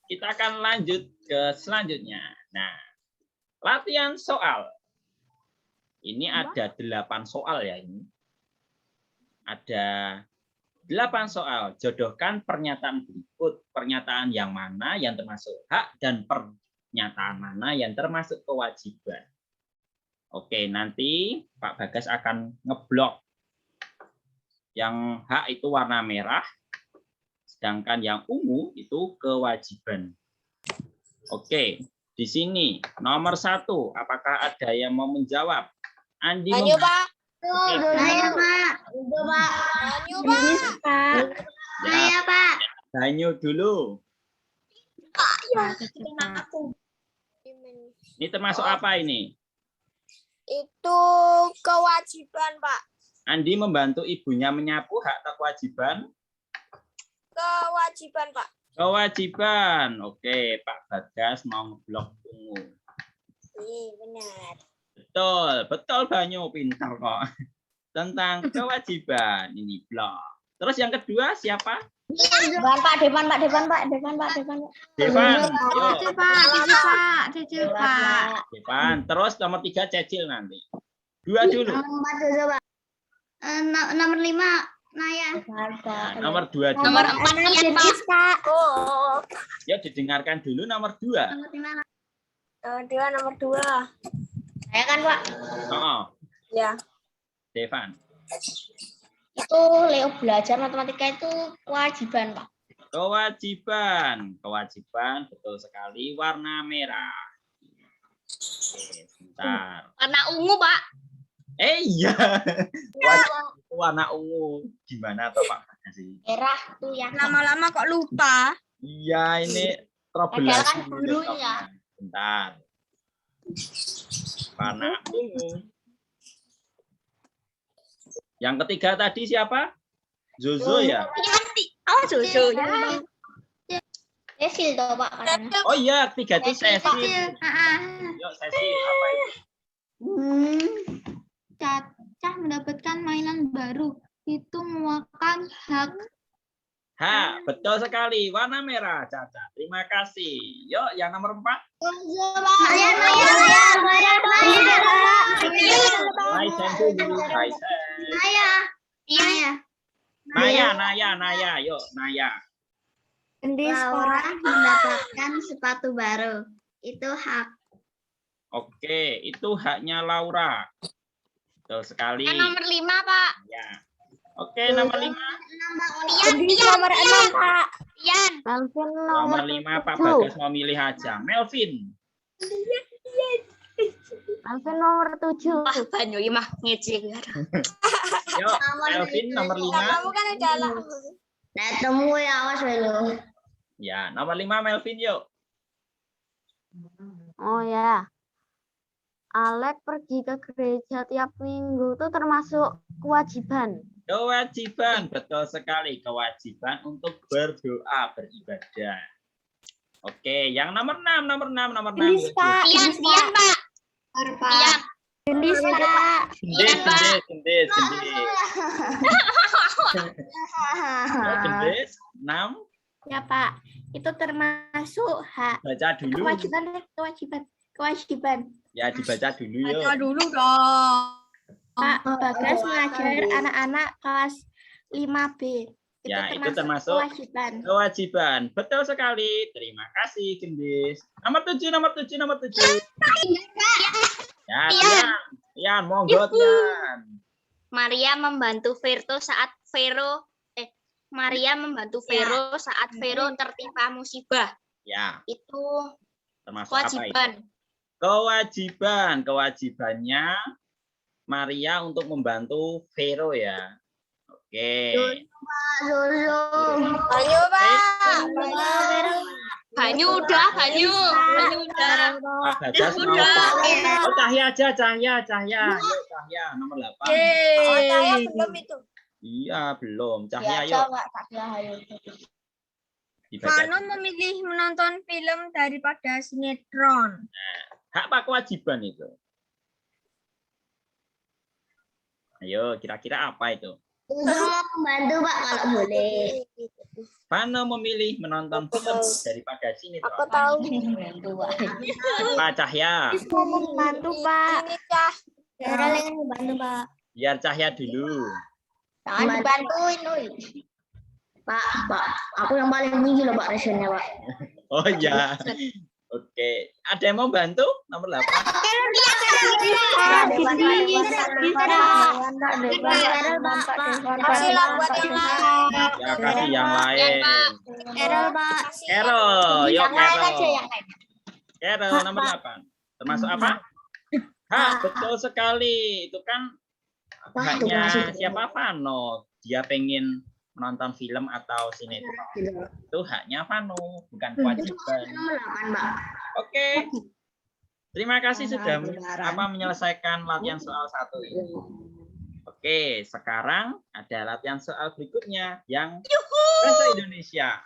Kita akan lanjut ke selanjutnya. Nah, latihan soal. Ini ada 8 soal ya ini. Ada 8 soal. Jodohkan pernyataan berikut. Pernyataan yang mana yang termasuk hak dan pernyataan mana yang termasuk kewajiban. Oke, nanti Pak Bagas akan ngeblok. Yang hak itu warna merah. Sedangkan yang ungu itu kewajiban. Oke, di sini nomor 1. Apakah ada yang mau menjawab? Andi. Ayo, Pak. Ayo, Pak. Ayo, Pak. Ayo, Pak. Banyu dulu. Ini termasuk apa ini? Itu kewajiban, Pak. Andi membantu ibunya menyapu, hak atau kewajiban? Kewajiban, Pak. Kewajiban. Oke, Pak Bagas mau ngeblok ungu. Iya, benar. Betul, betul Banyu, pintar kok. Tentang kewajiban ini blok. Terus yang kedua siapa? Depan, Pak. Depan. Devan. Cicil, Pak. Cicil, Pak. Devan. Terus nomor 3 Cecil nanti. 2 dulu. Nomor 4 dulu, Pak. Nomor 5, Naya. Nah, nomor 2 dulu. Nomor 4 Yan, Pak. Oh, Ya didengarkan dulu nomor 2. nomor 2. Saya kan, Pak. Oh, Ya. Devan. Itu Leo belajar matematika itu kewajiban, Pak. Kewajiban. Kewajiban betul sekali warna merah. Oke, sebentar. Warna ungu, Pak. Iya. Warna ungu. Gimana toh Pak? Merah tuh yang Lama-lama kok lupa. Iya, ini trouble Padahal lagi. kan gurunya. Bentar. Warna ungu. Yang ketiga tadi siapa? Zozo ya? Oh, Jojo. Cecil toh Pak katanya. Oh iya, ketiga itu Cecil. Cecil. Yuk, Cecil apa itu? Cacah mendapatkan mainan baru. Itu merupakan hak. Betul sekali. Warna merah, Caca. Terima kasih. Yuk, yang nomor 4. Raisen dulu, Raisen. Naya. Yuk, Naya. Laura mendapatkan sepatu baru. Itu hak. Oke, itu haknya Laura. Betul sekali. Yang nomor 5, Pak. Ya. Oke, nomor 5. Nomor 6, Pak. Ian. Melvin Nomor 5, Pak Bagas mau milih aja. Melvin. Melvin nomor 7. Wah, Banyu mah ngejek. Yuk, Melvin nomor 5. Kamu kan udah lah. Nah, temu ya awas lu. Ya, nomor 5 Melvin yuk. Oh ya. Alek pergi ke gereja tiap minggu itu termasuk kewajiban. Kewajiban, betul sekali. Kewajiban untuk berdoa, beribadah. Oke, yang nomor 6. Gendis, Pak. Ian, Pak. Ian. Gendis, Pak. Gendis. Gendis, 6. Ya, Pak. Itu termasuk hak. Baca dulu. Kewajiban. Ya, dibaca dulu yuk. Dulu dong. Pak Bagas mengajar anak-anak kelas 5B. Ya, itu termasuk kewajiban. Kewajiban. Betul sekali. Terima kasih, Gendis. Nomor 7. Ya, Tian, monggo Tian. Maria membantu Vero saat Vero saat Vero tertimpa musibah. Ya, Itu termasuk apa itu? kewajiban. Kewajibannya Maria untuk membantu Vero ya. Oke. Banyu, Pak. Banyu udah. Pak Bagas mau. Oh, Cahya aja, Cahya. Yuk, Cahya nomor 8. Oh, saya belum itu. Iya, belum. Cahya yuk. Dibaca. Fano memilih menonton film daripada sinetron. Hak apa kewajiban itu? Ayo, kira-kira apa itu? Membantu Pak kalau boleh. Fano memilih menonton film daripada sinetron. Aku tahu. Pak Cahya. Mau membantu, Pak. Ini Cah. Membantu Pak. Biar Cahya dulu. Jangan dibantuin, Uy. Pak, aku yang paling tinggi loh Pak resonnya Pak. Oh iya. Oke. Ada yang mau bantu? Nomor 8. Kasihlah buat yang lain. Ya, kasih yang lain. Errol Pak. Carol, yuk Yang lain aja, Carol. yang lain. Carol nomor 8. Termasuk apa? Betul sekali. Itu kan haknya siapa? Fano. Dia pengen menonton film atau sinetron. Itu haknya Fano, bukan kewajiban. Nomor 8 Pak. Oke. Terima kasih sudah menyelesaikan latihan soal 1 ini. Oke, sekarang ada latihan soal berikutnya yang bahasa Indonesia.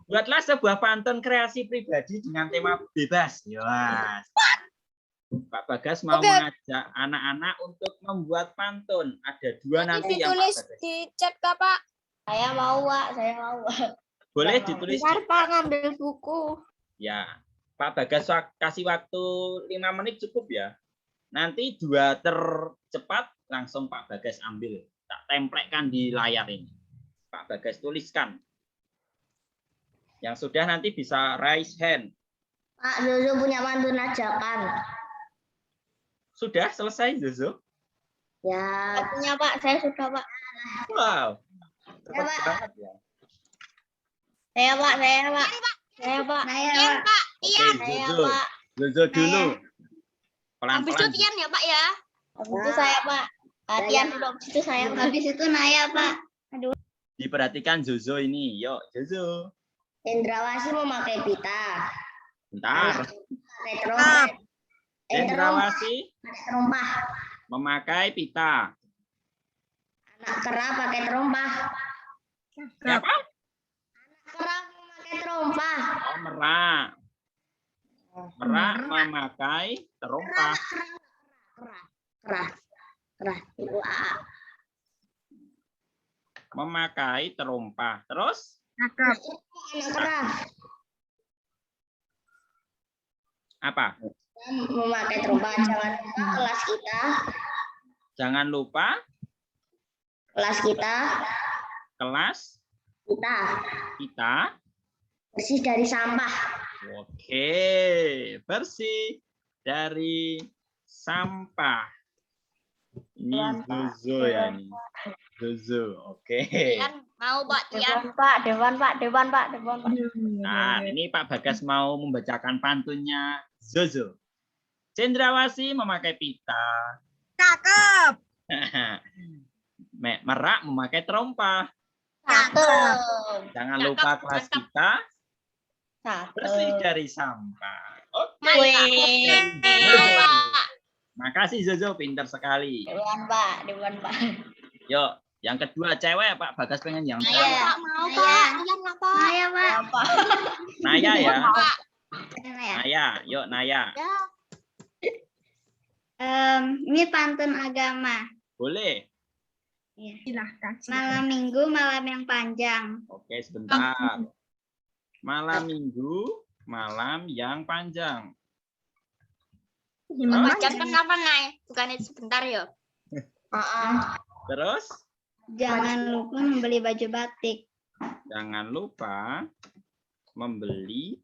Buatlah sebuah pantun kreasi pribadi dengan tema bebas. Yes. Pak Bagas mau mengajak anak-anak untuk membuat pantun. Ada 2 nanti yang Pak Ditulis Bagas. di chat Kak, Pak. Saya mau Pak. Boleh ditulis. Bentar, Pak, ngambil buku. Ya, Pak Bagas kasih waktu 5 menit cukup ya. Nanti 2 tercepat langsung Pak Bagas ambil. Tak templekkan di layar ini. Pak Bagas tuliskan. Yang sudah nanti bisa raise hand. Pak Zozo punya pantun ajakan. Sudah selesai, Zozo? Ya, punya Pak. Saya sudah Pak. Wow. Ya, Pak. Banget ya. Saya Pak. Oke, Zozo dulu. Habis itu Pelan-pelan. Tian ya, Pak ya. Habis itu saya Pak. Latihan dulu. Habis itu saya Pak. Habis itu Naya Pak. Diperhatikan Zozo ini. Yuk, Zozo. Cendrawasih memakai pita. Bentar. Pakai terompah. Cendrawasih Pakai terompah. memakai pita. Anak kera pakai terompah. Siapa? Kera memakai terompah. Oh, merak. Merak memakai terompah. Kera. Wah. Memakai terompah. Terus? Anak kera Apa? memakai terompah. Jangan lupa kelas kita bersih dari sampah. Oke, bersih dari sampah. Ini Zozo ya nih. Zozo, oke. Tian mau Pak Tian. Dewan, Pak. Nah, ini Pak Bagas mau membacakan pantunnya Zozo. Cendrawasih memakai pita. Cakep. Merak memakai terompah. Cakep. Jangan lupa kelas kita bersih dari sampah. Oke. Makasih Zozo, pintar sekali. Dewan Pak. Yuk, yang kedua cewek Pak Bagas pengen yang Ayo cewek. Pak, mau Pak. Tian lah Pak. Naya, Pak. Naya ya. Pak. Naya, yuk Naya. Ini pantun agama. Boleh. Silahkan. Malam minggu, malam yang panjang. Oke, sebentar. Malam minggu, malam yang panjang. Panjang kenapa naik? Bukannya sebentar ya? Terus? Jangan lupa membeli baju batik. Jangan lupa membeli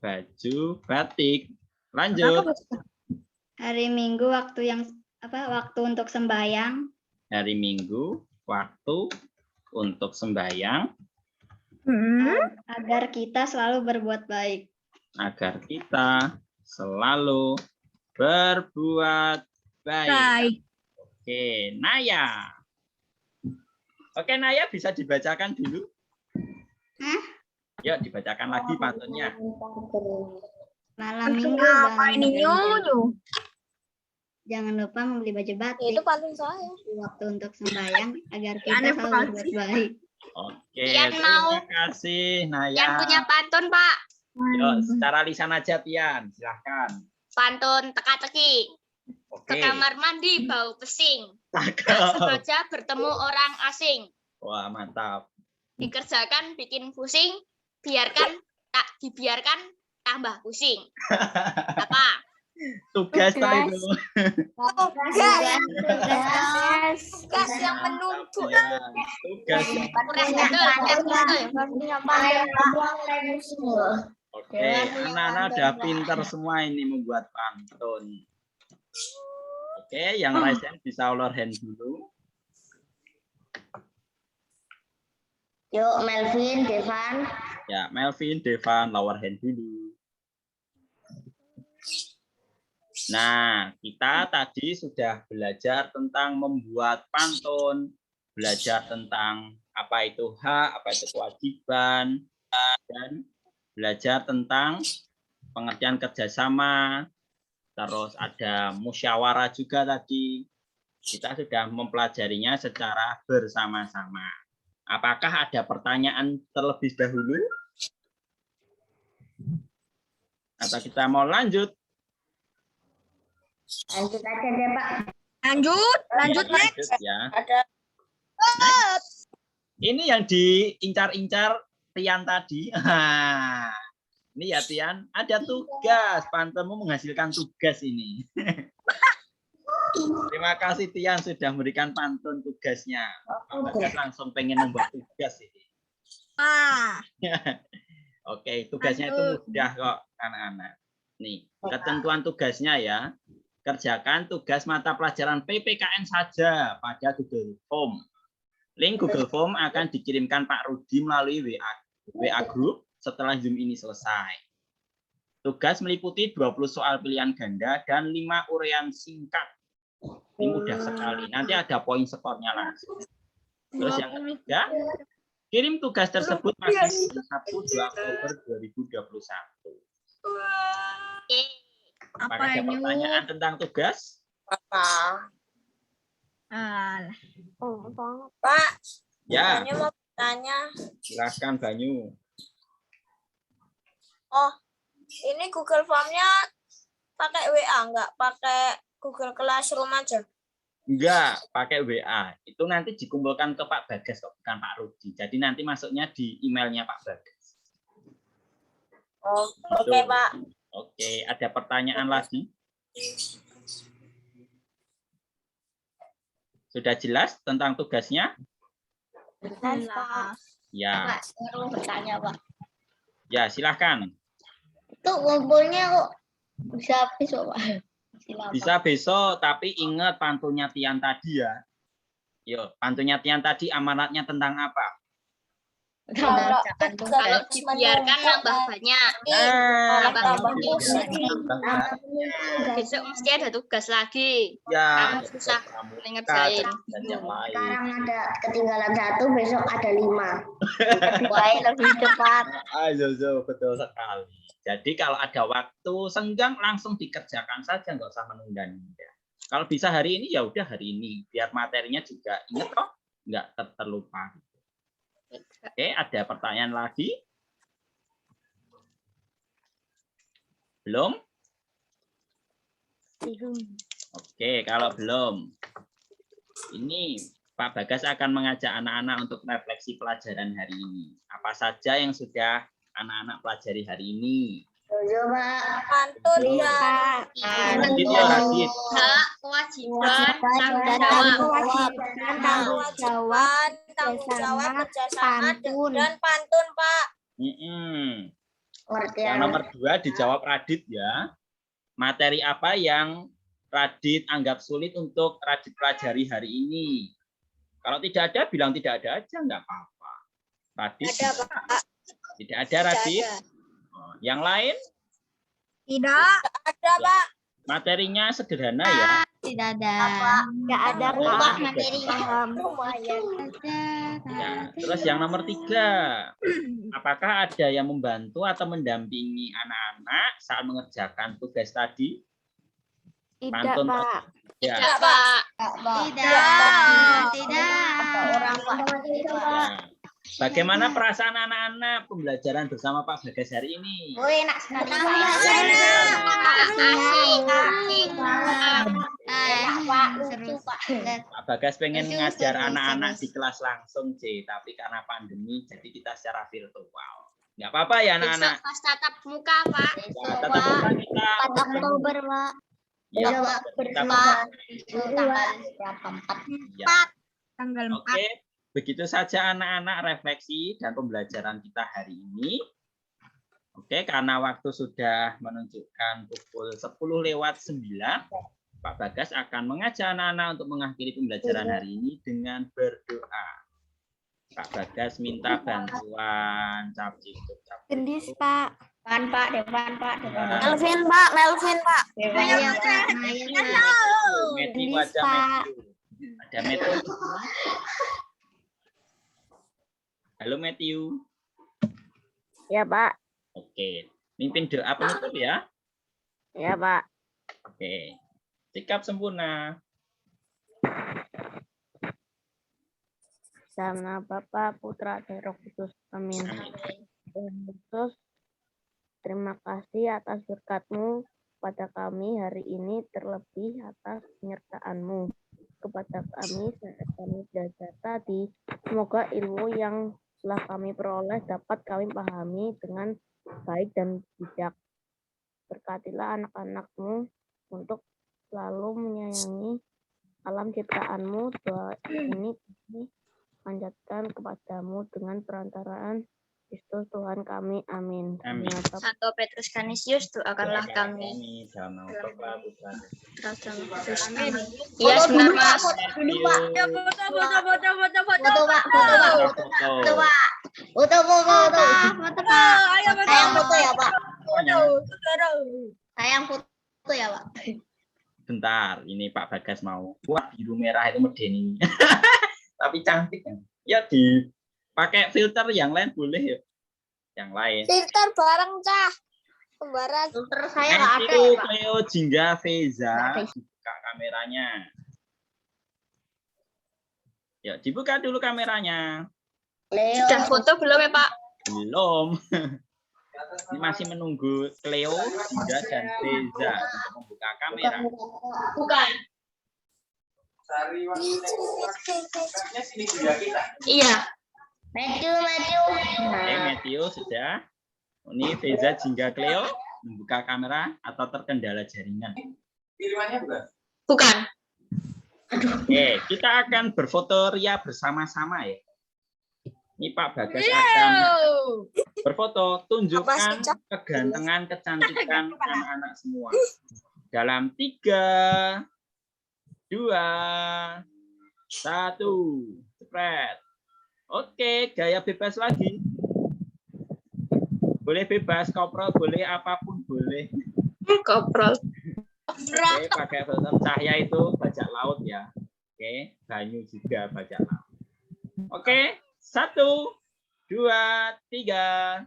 baju batik. Lanjut. Hari Minggu waktu untuk sembahyang. Hari Minggu, waktu untuk sembahyang. Agar kita selalu berbuat baik. Agar kita selalu berbuat baik. Oke, Naya. Oke, Naya bisa dibacakan dulu. Hah? Yuk, dibacakan lagi pantunnya. Malam Minggu, jangan lupa membeli baju batik. Itu pantun saya. Waktu untuk sembahyang agar kita selalu berbuat baik. Oke, Tian mau. terima kasih Naya. Tian punya pantun Pak. Yuk, secara lisan aja Tian, silahkan. Pantun teka-teki. Oke. Ke kamar mandi bau pesing. Tak Cakep. sengaja bertemu orang asing. Wah, mantap. Dikerjakan bikin pusing. Tak dibiarkan tambah pusing. Apa? Tugas tak itu. Tugas yang menumpuk. Ya, tugas yang Kurang betul. Oke, anak-anak udah pintar semua ini membuat pantun. Oke, yang raise hand bisa lower hand dulu. Yuk, Melvin, Devan. Ya, Melvin, Devan, lower hand dulu. Nah, kita tadi sudah belajar tentang membuat pantun, belajar tentang apa itu hak, apa itu kewajiban, dan belajar tentang pengertian kerjasama, terus ada musyawarah juga tadi. Kita sudah mempelajarinya secara bersama-sama. Apakah ada pertanyaan terlebih dahulu? Atau kita mau lanjut? Lanjut aja deh, Pak. Lanjut Ya, next. ya. Ada. Next. Ini yang diincar-incar Tian tadi. Ini ya Tian, ada tugas. Pantunmu menghasilkan tugas ini. Terima kasih Tian sudah memberikan pantun tugasnya. Bagas langsung pengen membuat tugas ini. Oke, tugasnya itu mudah kok anak-anak. Nih, ketentuan tugasnya ya. Kerjakan tugas mata pelajaran PPKN saja pada Google Form. Link Google Form akan dikirimkan Pak Rudi melalui WA Group setelah Zoom ini selesai. Tugas meliputi 20 soal pilihan ganda dan 5 uraian singkat. Ini mudah sekali. Nanti ada poin skornya langsung. Terus yang ketiga, kirim tugas tersebut pada Sabtu 2 Oktober 2021. Apakah ada pertanyaan tentang tugas? Alah. Pak, Ya, Banyu mau bertanya. silakan Banyu. Oh, ini Google Form-nya pakai WA nggak? Pakai Google Classroom aja? Enggak, pakai WA. Itu nanti dikumpulkan ke Pak Bagas kok, bukan Pak Rudi. Jadi nanti masuknya di emailnya Pak Bagas. Oh, Gitu. oke, Pak. Oke, ada pertanyaan lagi? Sudah jelas tentang tugasnya? Jelas, Pak. Ya, Pak, baru bertanya, Pak. ya silakan. Itu ngumpulnya kok bisa besok, Pak? Bisa besok, tapi ingat pantunnya Tian tadi ya. Yo, pantunnya Tian tadi amanatnya tentang apa? Kalau dibiarkan nambah banyak. Besok mesti ada tugas lagi. Ya, Kamu susah pramuka ngerjain. dan yang lain. Sekarang ada ketinggalan 1, besok ada 5. Lebih baik, lebih cepat. Ayo, betul sekali. Jadi kalau ada waktu senggang langsung dikerjakan saja, nggak usah menunda-nunda. Kalau bisa hari ini ya udah hari ini, biar materinya juga ingat kok, nggak terlupa. Oke, ada pertanyaan lagi? Belum? Oke, kalau belum, ini Pak Bagas akan mengajak anak-anak untuk refleksi pelajaran hari ini. Apa saja yang sudah anak-anak pelajari hari ini? Yo, Pak. Pantun Yo. ya. Radit ya, Radit. Hak, kewajiban, tanggung jawab. Kewajiban, tanggung jawab, Tanggung jawab, kerjasama, pantun. dan pantun, Pak. Yang nomor 2 dijawab Radit ya. Materi apa yang Radit anggap sulit untuk Radit pelajari hari ini? Kalau tidak ada, bilang tidak ada aja, nggak apa-apa. Radit, Ada, Pak. tidak ada Radit. Oh, yang lain? Tidak. Ada, Pak. Materinya sederhana ya. Tidak ada. Nggak ada, Rumah Pak. materinya. Lumayan. Ya, terus yang nomor 3, apakah ada yang membantu atau mendampingi anak-anak saat mengerjakan tugas tadi? Tidak, Pantun Pak. Ya. Tidak, Pak. Ya. Bagaimana perasaan anak-anak pembelajaran bersama Pak Bagas hari ini? Enak sekali. Pak Bagas pengen ngajar anak-anak di kelas langsung, C, tapi karena pandemi jadi kita secara virtual. Nggak apa-apa ya anak-anak. Besok pas tatap muka, Pak. Ya, tetap muka kita. 4 Oktober, Pak. Ya, kita Tanggal berapa? 4. ya. Tanggal 4. Oke, begitu saja anak-anak refleksi dan pembelajaran kita hari ini. Oke, karena waktu sudah menunjukkan pukul 10:09, Pak Bagas akan mengajak anak-anak untuk mengakhiri pembelajaran hari ini dengan berdoa. Pak Bagas minta bantuan capcitup. Gendis, Pak. Depan, Pak. Depan. Melvin, Pak. Matthew, Gendis, wajah Pak. Matthew. Ada Matthew. Halo Matthew. Ya, Pak. Oke, mimpin doa penutup ya. Ya, Pak. Oke, sikap sempurna. Sama Bapa, Putra, dan Roh Kudus. Amin. Tuhan Yesus, terima kasih atas berkat-Mu kepada kami hari ini, terlebih atas penyertaan-Mu kepada kami saat kami belajar tadi. Semoga ilmu yang telah kami peroleh dapat kami pahami dengan baik dan bijak. Berkatilah anak-anak-Mu untuk selalu menyayangi alam ciptaan-Mu. Doa ini kami panjatkan kepadamu dengan perantaraan Kristus Tuhan kami. Amin. Amin. Santo Petrus Canisius, doakanlah kami. Dalam nama Bapa, Putra, Amin. Iya, sebentar, Mas. Foto. Sayang foto ya, Pak. Sayang foto ya, Pak. Bentar, ini Pak Bagas mau. Wah, biru merah itu medeni. Tapi cantik kan. Ya dipakai filter yang lain boleh ya. Yang lain. Filter bareng, Cah. Kembaran. Filter saya nggak ada Itu ya, Pak. Cleo Jingga Feza. Buka kameranya. Yuk, dibuka dulu kameranya. Leo. Sudah foto belum ya Pak? Belum. Ini masih menunggu Cleo, Dinda, dan Teza untuk membuka kamera. Bukan. Iya. Matthew. Oke, Matthew sudah. Ini Teza, Jingga, Cleo membuka kamera atau terkendala jaringan. Bukan. Oke, kita akan berfoto ria bersama-sama ya. Ini Pak Bagas akan berfoto, tunjukkan kegantengan, kecantikan anak-anak semua. Dalam 3, 2, 1, spread. Oke, gaya bebas lagi. Boleh bebas, koprol boleh, apapun boleh. Koprol. Oke, pakai filter cahaya itu bajak laut ya. Oke, banyu juga bajak laut. Oke, 1, 2, 3.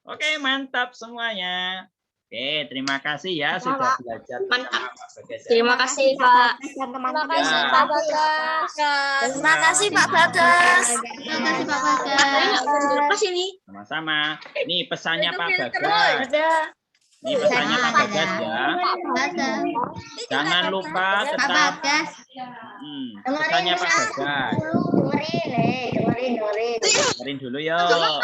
Oke, mantap semuanya. Oke, terima kasih ya sudah belajar bersama Pak Bagas. Terima kasih Pak. Terima kasih, Pak Bagas. Terima kasih Pak Bagas. Terima kasih Pak Bagas. Lepas ini. Sama-sama. Ini pesannya Pak Bagas. Ini pesannya Pak Bagas ya. Bagas. Jangan lupa Pak tetap. Bagas. Pesannya Pak Bagas. Dengerin dulu yuk.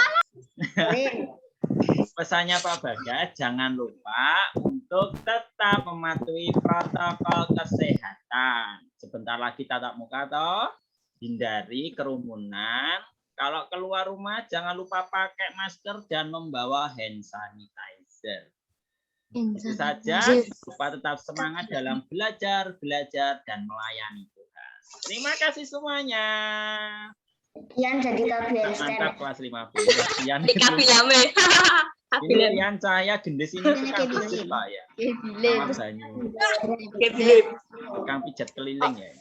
Pesannya Pak Bagas, jangan lupa untuk tetap mematuhi protokol kesehatan. Sebentar lagi tatap muka toh, hindari kerumunan. Kalau keluar rumah jangan lupa pakai masker dan membawa hand sanitizer. Itu saja, lupa tetap semangat dalam belajar, dan melayani Tuhan. Terima kasih semuanya. Ian jadi KBS. Mantap kelas 50. Ian itu. Ini Rian Cahaya gendis ini tukang pijat Pak ya. Sama banyu. Tukang pijat keliling ya.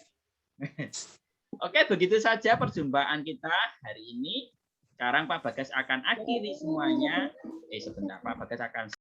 Oke, begitu saja perjumpaan kita hari ini. Sekarang Pak Bagas akan akhiri semuanya. Sebentar, Pak Bagas akan